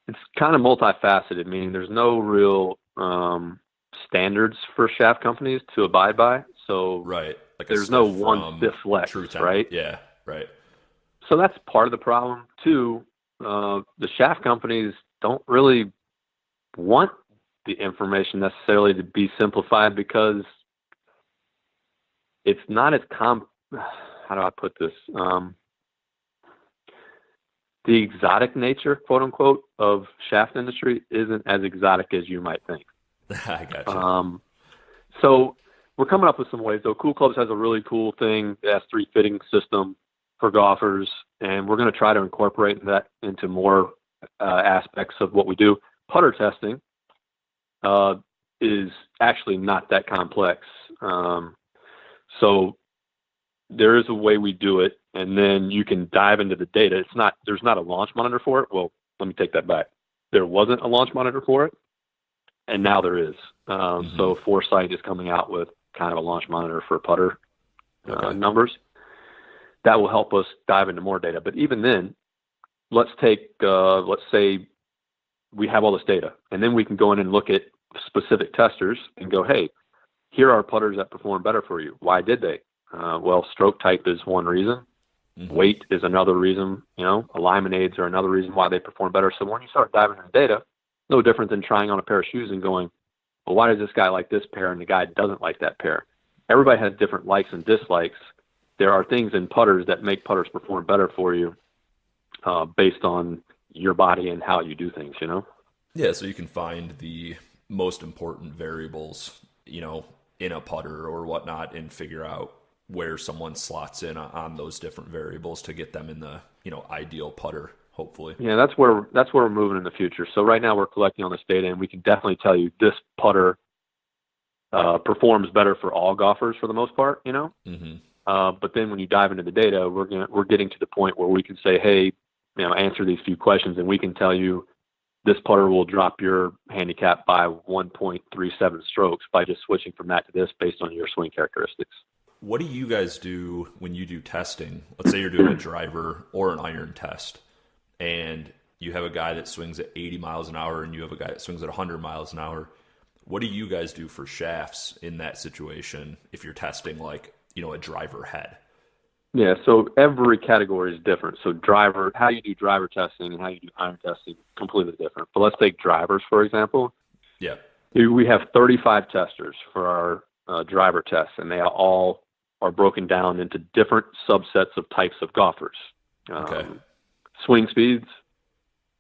Speaker 5: it's kind of multifaceted, meaning there's no real standards for shaft companies to abide by. So
Speaker 4: right.
Speaker 5: There's no one stiff flex, right?
Speaker 4: Yeah, right.
Speaker 5: So that's part of the problem. Two, the shaft companies don't really want the information necessarily to be simplified because it's not as how do I put this? The exotic nature, quote unquote, of shaft industry isn't as exotic as you might think.
Speaker 4: I gotcha.
Speaker 5: So we're coming up with some ways, though. Cool Clubs has a really cool thing, the S3 fitting system for golfers, and we're going to try to incorporate that into more aspects of what we do. Putter testing is actually not that complex. So there is a way we do it, and then you can dive into the data. There's not a launch monitor for it. Well, let me take that back. There wasn't a launch monitor for it, and now there is. So Foresight is coming out with kind of a launch monitor for putter numbers. That will help us dive into more data. But even then, let's say we have all this data, and then we can go in and look at specific testers and go, hey, here are putters that perform better for you. Why did they? Well, stroke type is one reason. Weight is another reason. Alignment aids are another reason why they perform better. So when you start diving into data, no different than trying on a pair of shoes and going, well, why does this guy like this pair and the guy doesn't like that pair? Everybody has different likes and dislikes. There are things in putters that make putters perform better for you based on your body and how you do things,
Speaker 4: Yeah, so you can find the most important variables, in a putter or whatnot and figure out where someone slots in on those different variables to get them in the, ideal putter, hopefully.
Speaker 5: Yeah, that's where we're moving in the future. So right now we're collecting all this data, and we can definitely tell you this putter performs better for all golfers for the most part, But then when you dive into the data, we're getting to the point where we can say, hey, answer these few questions, and we can tell you this putter will drop your handicap by 1.37 strokes by just switching from that to this based on your swing characteristics.
Speaker 4: What do you guys do when you do testing? Let's say you're doing a driver or an iron test, and you have a guy that swings at 80 miles an hour and you have a guy that swings at 100 miles an hour. What do you guys do for shafts in that situation if you're testing a driver head?
Speaker 5: Yeah, so every category is different. So how you do driver testing and how you do iron testing, completely different. But let's take drivers, for example.
Speaker 4: Yeah.
Speaker 5: We have 35 testers for our driver tests, and they all are broken down into different subsets of types of golfers.
Speaker 4: Okay.
Speaker 5: Swing speeds,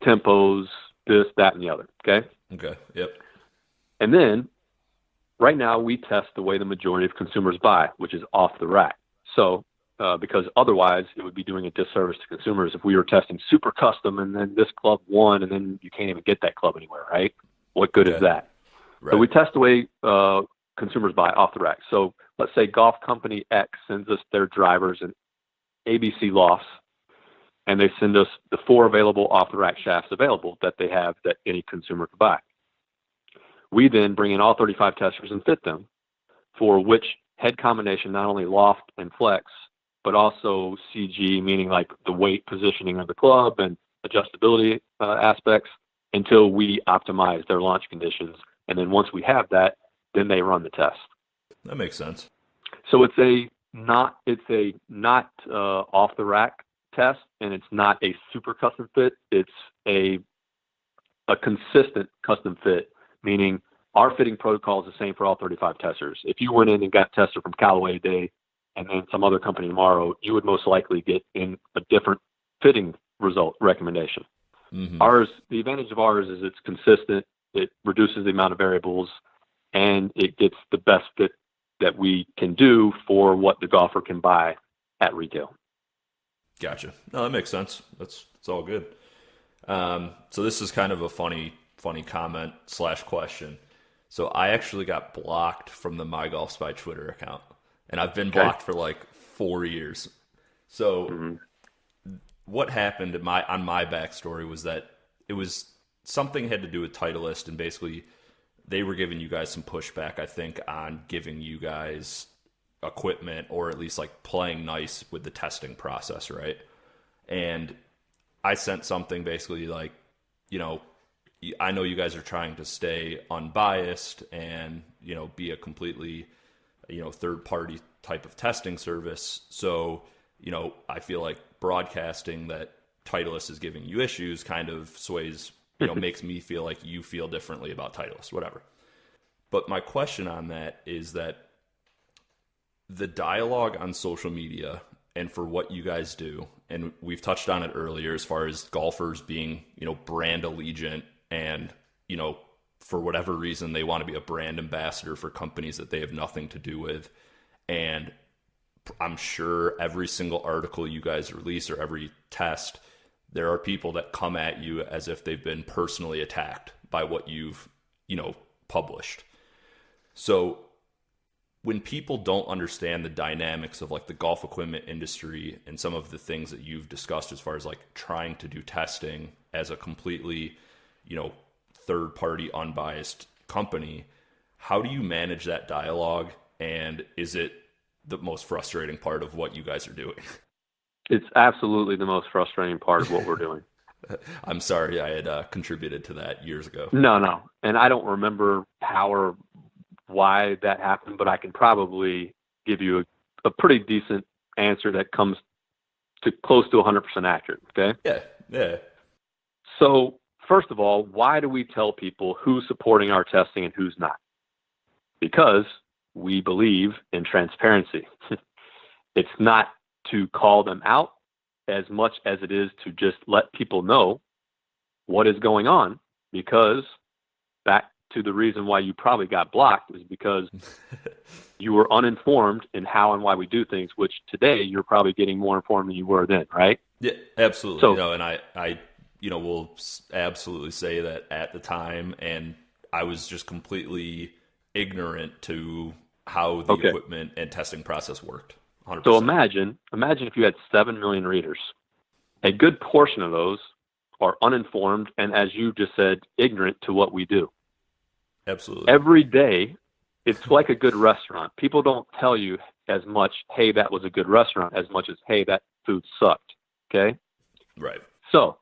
Speaker 5: tempos, this, that, and the other. Okay.
Speaker 4: Okay. Yep.
Speaker 5: And then right now we test the way the majority of consumers buy, which is off the rack. So, because otherwise it would be doing a disservice to consumers if we were testing super custom and then this club won and then you can't even get that club anywhere, right? What good is that?
Speaker 4: Right.
Speaker 5: So we test the way consumers buy off the rack. So let's say golf company X sends us their drivers and ABC lofts, and they send us the 4 available off the rack shafts available that they have that any consumer could buy. We then bring in all 35 testers and fit them for which head combination, not only loft and flex, but also CG, meaning like the weight positioning of the club and adjustability aspects, until we optimize their launch conditions. And then once we have that, then they run the test.
Speaker 4: That makes sense.
Speaker 5: So it's a not off the rack test, and it's not a super custom fit. It's a consistent custom fit, meaning our fitting protocol is the same for all 35 testers. If you went in and got tested from Callaway today and then some other company tomorrow, you would most likely get in a different fitting result recommendation.
Speaker 4: Mm-hmm.
Speaker 5: The advantage of ours is it's consistent, it reduces the amount of variables, and it gets the best fit that we can do for what the golfer can buy at retail.
Speaker 4: Gotcha. No, that makes sense. That's all good. So this is kind of a funny comment / question. So I actually got blocked from the MyGolfSpy Twitter account, and I've been blocked for like 4 years. So what happened on my backstory was that it was something had to do with Titleist, and basically they were giving you guys some pushback, I think, on giving you guys equipment, or at least like playing nice with the testing process, right? And I sent something basically like, I know you guys are trying to stay unbiased and, be a completely, third party type of testing service. So, I feel like broadcasting that Titleist is giving you issues kind of sways, makes me feel like you feel differently about Titleist, whatever. But my question on that is that the dialogue on social media and for what you guys do, and we've touched on it earlier as far as golfers being, brand allegiant and, for whatever reason, they want to be a brand ambassador for companies that they have nothing to do with. And I'm sure every single article you guys release or every test, there are people that come at you as if they've been personally attacked by what you've, published. So when people don't understand the dynamics of like the golf equipment industry and some of the things that you've discussed as far as like trying to do testing as a completely, third party unbiased company, how do you manage that dialogue? And is it the most frustrating part of what you guys are doing?
Speaker 5: It's absolutely the most frustrating part of what we're doing.
Speaker 4: I'm sorry I had contributed to that years ago.
Speaker 5: No. And I don't remember how or why that happened, but I can probably give you a pretty decent answer that comes to close to 100% accurate. Okay.
Speaker 4: Yeah.
Speaker 5: So first of all, why do we tell people who's supporting our testing and who's not? Because we believe in transparency. It's not to call them out as much as it is to just let people know what is going on, because back to the reason why you probably got blocked is because you were uninformed in how and why we do things, which today you're probably getting more informed than you were then, right?
Speaker 4: Yeah, absolutely.
Speaker 5: So,
Speaker 4: and I will absolutely say that at the time, and I was just completely ignorant to how the equipment and testing process worked. 100%.
Speaker 5: So imagine if you had 7 million readers. A good portion of those are uninformed and, as you just said, ignorant to what we do.
Speaker 4: Absolutely.
Speaker 5: Every day, it's like a good restaurant. People don't tell you as much, hey, that was a good restaurant, as much as, hey, that food sucked. Okay?
Speaker 4: Right.
Speaker 5: So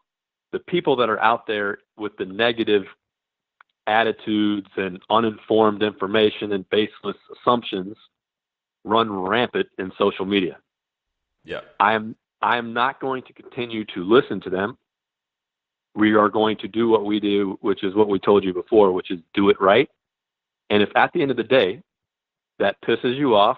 Speaker 5: the people that are out there with the negative attitudes and uninformed information and baseless assumptions run rampant in social media.
Speaker 4: Yeah.
Speaker 5: I am not going to continue to listen to them. We are going to do what we do, which is what we told you before, which is do it right. And if at the end of the day that pisses you off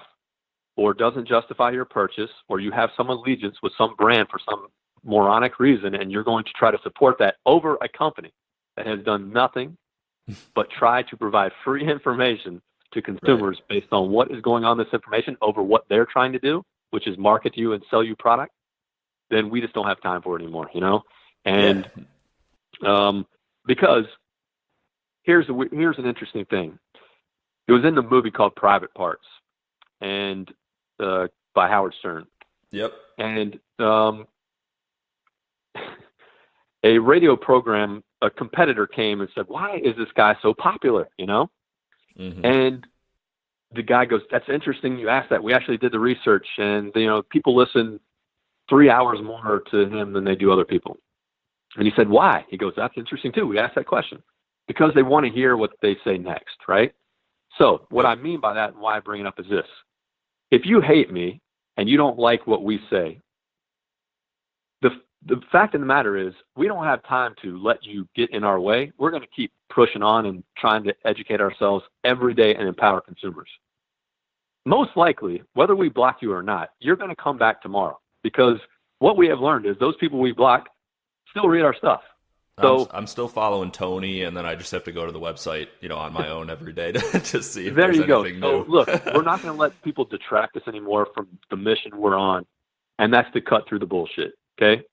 Speaker 5: or doesn't justify your purchase, or you have some allegiance with some brand for some moronic reason, and you're going to try to support that over a company that has done nothing but try to provide free information to consumers based on what is going on in this information over what they're trying to do, which is market you and sell you product, then we just don't have time for it anymore, you know? And because here's an interesting thing. It was in the movie called Private Parts, and by Howard Stern.
Speaker 4: Yep.
Speaker 5: And a radio program, a competitor came and said, "Why is this guy so popular?" You know?
Speaker 4: Mm-hmm.
Speaker 5: And the guy goes, "That's interesting you asked that. We actually did the research, and people listen 3 hours more to him than they do other people." And he said, "Why?" He goes, "That's interesting too. We asked that question because they want to hear what they say next, right?" So what I mean by that and why I bring it up is this. If you hate me and you don't like what we say, the fact of the matter is we don't have time to let you get in our way. We're going to keep pushing on and trying to educate ourselves every day and empower consumers. Most likely, whether we block you or not, you're going to come back tomorrow, because what we have learned is those people we block still read our stuff. So
Speaker 4: I'm still following Tony, and then I just have to go to the website, on my own every day to see if
Speaker 5: there
Speaker 4: there's
Speaker 5: you go.
Speaker 4: anything
Speaker 5: So
Speaker 4: new.
Speaker 5: look, we're not going to let people detract us anymore from the mission we're on, and that's to cut through the bullshit. Okay.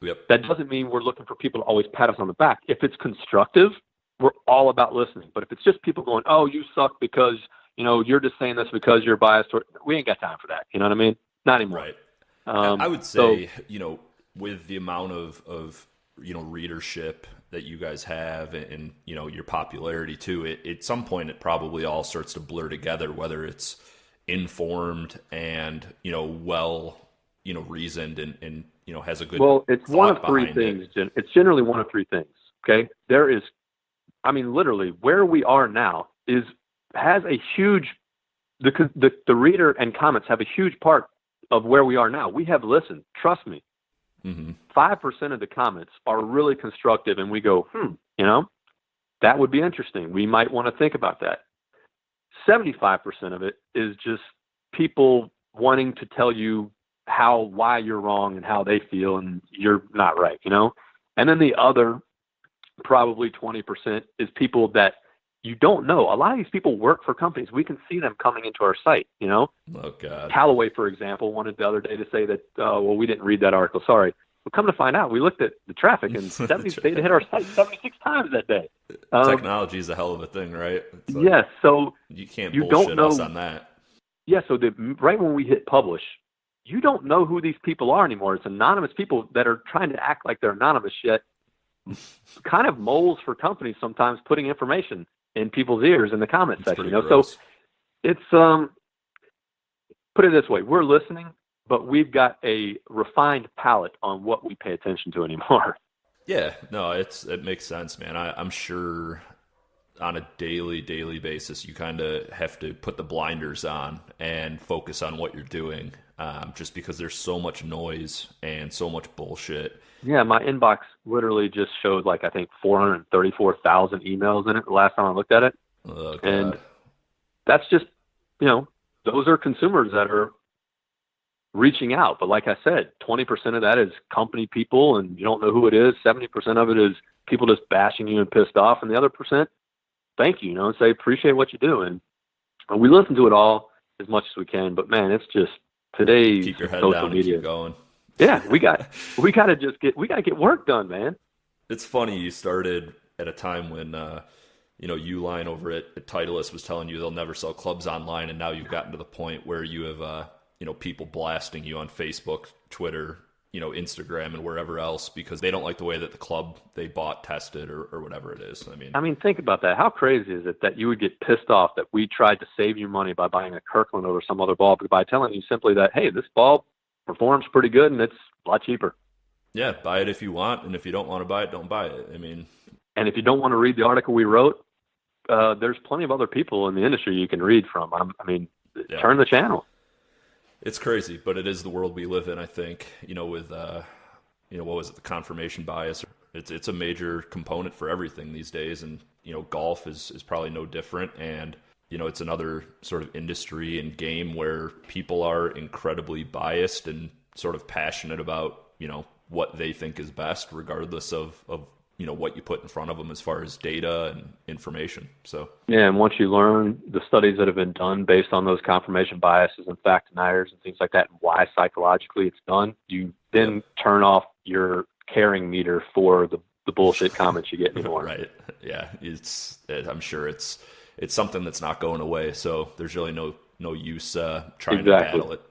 Speaker 4: Yep.
Speaker 5: That doesn't mean we're looking for people to always pat us on the back. If it's constructive, we're all about listening. But if it's just people going, "Oh, you suck because, you're just saying this because you're biased," we ain't got time for that. You know what I mean? Not anymore.
Speaker 4: Right. I would say, with the amount of readership that you guys have and your popularity too, at some point it probably all starts to blur together, whether it's informed and, well, reasoned and has a good
Speaker 5: it's one of three things. It's generally one of three things. Okay. There is, literally where we are now has a huge, the reader and comments have a huge part of where we are now. We have listened, trust me. 5% of the comments are really constructive, and we go, that would be interesting. We might want to think about that. 75% of it is just people wanting to tell you why you're wrong and how they feel and you're not right, And then the other probably 20% is people that you don't know. A lot of these people work for companies. We can see them coming into our site,
Speaker 4: Oh, God.
Speaker 5: Callaway, for example, wanted the other day to say that, we didn't read that article. Sorry. But come to find out, we looked at the traffic, and they hit our site 76 times that day.
Speaker 4: Technology is a hell of a thing, right?
Speaker 5: Yes. So
Speaker 4: you can't
Speaker 5: you
Speaker 4: bullshit
Speaker 5: don't know,
Speaker 4: us on that.
Speaker 5: Yeah. So right when we hit publish, you don't know who these people are anymore. It's anonymous people that are trying to act like they're anonymous, yet kind of moles for companies sometimes putting information in people's ears in the comment section. So it's put it this way: we're listening, but we've got a refined palate on what we pay attention to anymore.
Speaker 4: Yeah, no, it makes sense, man. I'm sure on a daily basis you kind of have to put the blinders on and focus on what you're doing, just because there's so much noise and so much bullshit.
Speaker 5: Yeah, my inbox literally just showed I think 434,000 emails in it the last time I looked at it.
Speaker 4: Oh, God.
Speaker 5: And that's just, those are consumers that are reaching out. But like I said, 20% of that is company people and you don't know who it is. 70% of it is people just bashing you and pissed off. And the other percent, thank you, and say, appreciate what you do. And we listen to it all as much as we can. But man, it's just today's
Speaker 4: keep your head
Speaker 5: social
Speaker 4: down
Speaker 5: media.
Speaker 4: And keep going.
Speaker 5: Yeah, we got to get work done, man.
Speaker 4: It's funny you started at a time when Uline over at Titleist was telling you they'll never sell clubs online, and now you've gotten to the point where you have people blasting you on Facebook, Twitter, Instagram, and wherever else because they don't like the way that the club they bought tested or whatever it is. I mean,
Speaker 5: think about that. How crazy is it that you would get pissed off that we tried to save you money by buying a Kirkland over some other ball by telling you simply that, hey, this ball performs pretty good and it's a lot cheaper.
Speaker 4: Yeah, buy it if you want, and if you don't want to buy it, don't buy it.
Speaker 5: And if you don't want to read the article we wrote, there's plenty of other people in the industry you can read from. Turn the channel.
Speaker 4: It's crazy, but it is the world we live in, I think, with, what was it, the confirmation bias It's a major component for everything these days, and golf is probably no different. And it's another sort of industry and game where people are incredibly biased and sort of passionate about what they think is best, regardless of what you put in front of them as far as data and information. So
Speaker 5: yeah, and once you learn the studies that have been done based on those confirmation biases and fact deniers and things like that, and why psychologically it's done, you then turn off your caring meter for the bullshit comments you get anymore.
Speaker 4: Right. Yeah. I'm sure it's something that's not going away. So there's really no use trying to battle it.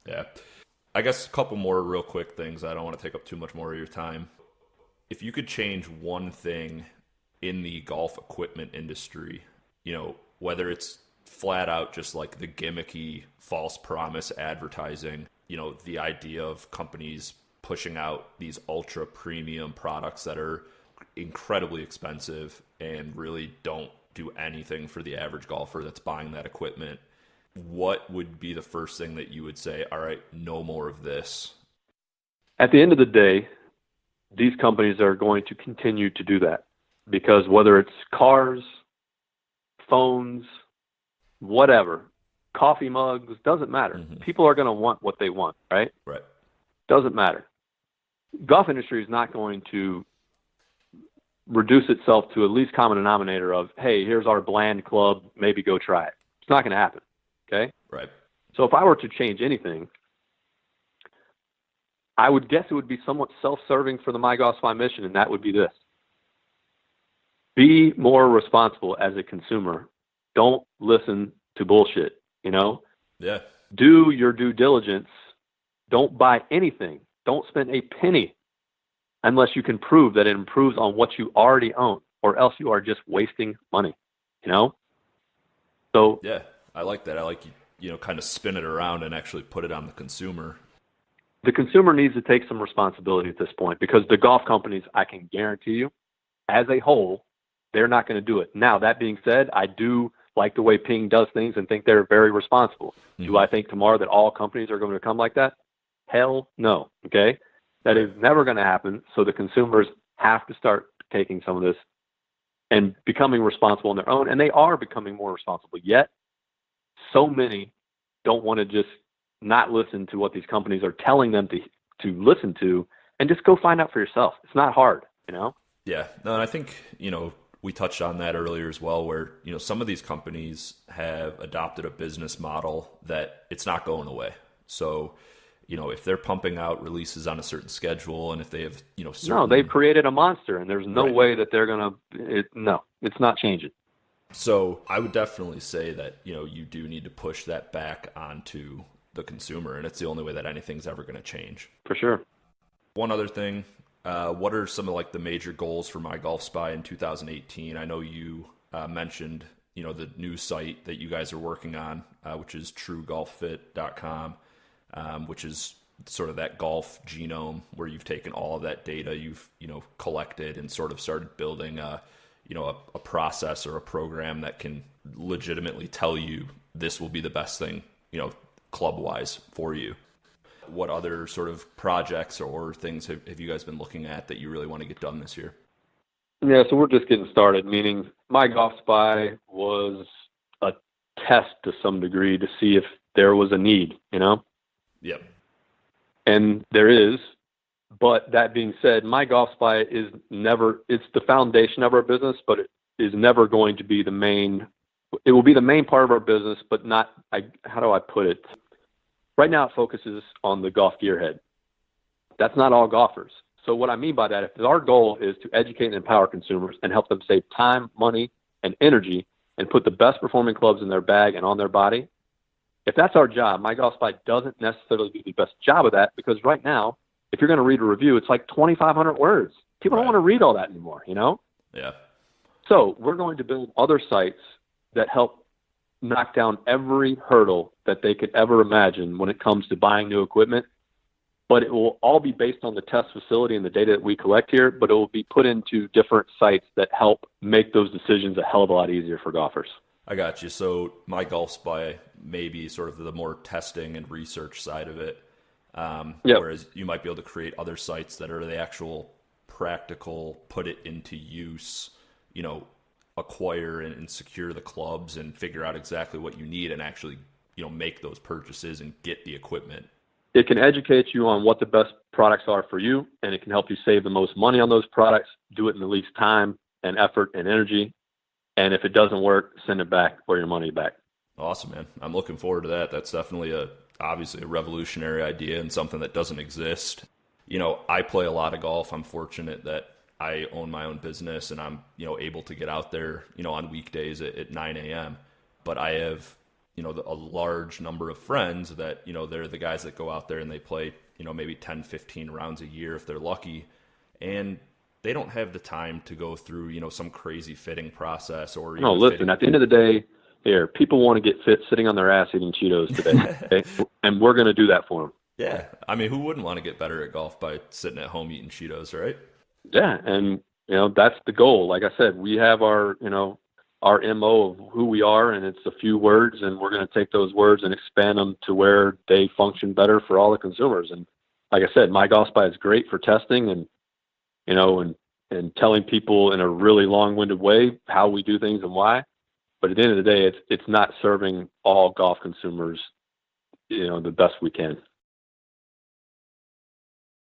Speaker 4: Yeah. I guess a couple more real quick things. I don't want to take up too much more of your time. If you could change one thing in the golf equipment industry, whether it's flat out just like the gimmicky false promise advertising, the idea of companies pushing out these ultra premium products that are incredibly expensive and really don't do anything for the average golfer that's buying that equipment, what would be the first thing that you would say, all right, no more of this?
Speaker 5: At the end of the day, these companies are going to continue to do that, because whether it's cars, phones, whatever, coffee mugs, doesn't matter.
Speaker 4: Mm-hmm.
Speaker 5: People are going to want what they want, right?
Speaker 4: Right.
Speaker 5: Doesn't matter. Golf industry is not going to reduce itself to a least common denominator of, hey, here's our bland club, maybe go try it. It's not going to happen, okay?
Speaker 4: Right.
Speaker 5: So if I were to change anything, I would guess it would be somewhat self-serving for the MyGolfSpy mission, and that would be this. Be more responsible as a consumer. Don't listen to bullshit,
Speaker 4: Yeah.
Speaker 5: Do your due diligence. Don't buy anything. Don't spend a penny unless you can prove that it improves on what you already own, or else you are just wasting money, So
Speaker 4: yeah, I like that. I like you kind of spin it around and actually put it on the consumer.
Speaker 5: the consumer needs to take some responsibility at this point, because the golf companies, I can guarantee you, as a whole, they're not going to do it. Now, that being said, I do like the way Ping does things and think they're very responsible. Mm-hmm. Do I think tomorrow that all companies are going to become like that? Hell no. Okay? That is never going to happen. So the consumers have to start taking some of this and becoming responsible on their own. And they are becoming more responsible. Yet, so many don't want to just not listen to what these companies are telling them to listen to, and just go find out for yourself. It's not hard,
Speaker 4: Yeah. No, and I think, we touched on that earlier as well, where, some of these companies have adopted a business model that it's not going away. So, if they're pumping out releases on a certain schedule, and if they have, certain...
Speaker 5: No, they've created a monster, and there's no way that they're going to, no, it's not changing.
Speaker 4: So I would definitely say that, you do need to push that back onto the consumer, and it's the only way that anything's ever going to change.
Speaker 5: For sure.
Speaker 4: One other thing, what are some of the major goals for MyGolfSpy in 2018? I know you mentioned, the new site that you guys are working on, which is truegolffit.com, which is sort of that golf genome where you've taken all of that data you've, collected and sort of started building a process or a program that can legitimately tell you this will be the best thing, club-wise for you. What other sort of projects or things have you guys been looking at that you really want to get done this year?
Speaker 5: Yeah, so we're just getting started, meaning MyGolfSpy was a test to some degree to see if there was a need,
Speaker 4: Yep.
Speaker 5: And there is, but that being said, MyGolfSpy it's the foundation of our business, but it is never going to be the main. It will be the main part of our business, but not, how do I put it? Right now it focuses on the golf gearhead. That's not all golfers. So what I mean by that, if our goal is to educate and empower consumers and help them save time, money, and energy and put the best performing clubs in their bag and on their body, if that's our job, MyGolfSpy doesn't necessarily do the best job of that, because right now, if you're going to read a review, it's like 2,500 words. People don't want to read all that anymore,
Speaker 4: Yeah.
Speaker 5: So we're going to build other sites that help knock down every hurdle that they could ever imagine when it comes to buying new equipment. But it will all be based on the test facility and the data that we collect here, but it will be put into different sites that help make those decisions a hell of a lot easier for golfers.
Speaker 4: I got you. So MyGolfSpy may be sort of the more testing and research side of it, whereas you might be able to create other sites that are the actual practical, put it into use, acquire and secure the clubs and figure out exactly what you need and actually, make those purchases and get the equipment.
Speaker 5: It can educate you on what the best products are for you, and it can help you save the most money on those products, do it in the least time and effort and energy. And if it doesn't work, send it back or your money back.
Speaker 4: Awesome, man. I'm looking forward to that. That's definitely obviously a revolutionary idea and something that doesn't exist. I play a lot of golf. I'm fortunate that I own my own business and I'm, able to get out there, on weekdays at 9 a.m. But I have, a large number of friends that, they're the guys that go out there and they play, maybe 10, 15 rounds a year if they're lucky. And they don't have the time to go through, some crazy fitting process or.
Speaker 5: No, listen, at the end of the day, people want to get fit sitting on their ass eating Cheetos today. Okay? And we're going to do that for them.
Speaker 4: Yeah. I mean, who wouldn't want to get better at golf by sitting at home eating Cheetos, right?
Speaker 5: Yeah. And, that's the goal. Like I said, we have our MO of who we are, and it's a few words, and we're going to take those words and expand them to where they function better for all the consumers. And like I said, MyGolfSpy is great for testing and, and telling people in a really long-winded way how we do things and why. But at the end of the day, it's not serving all golf consumers, the best we can.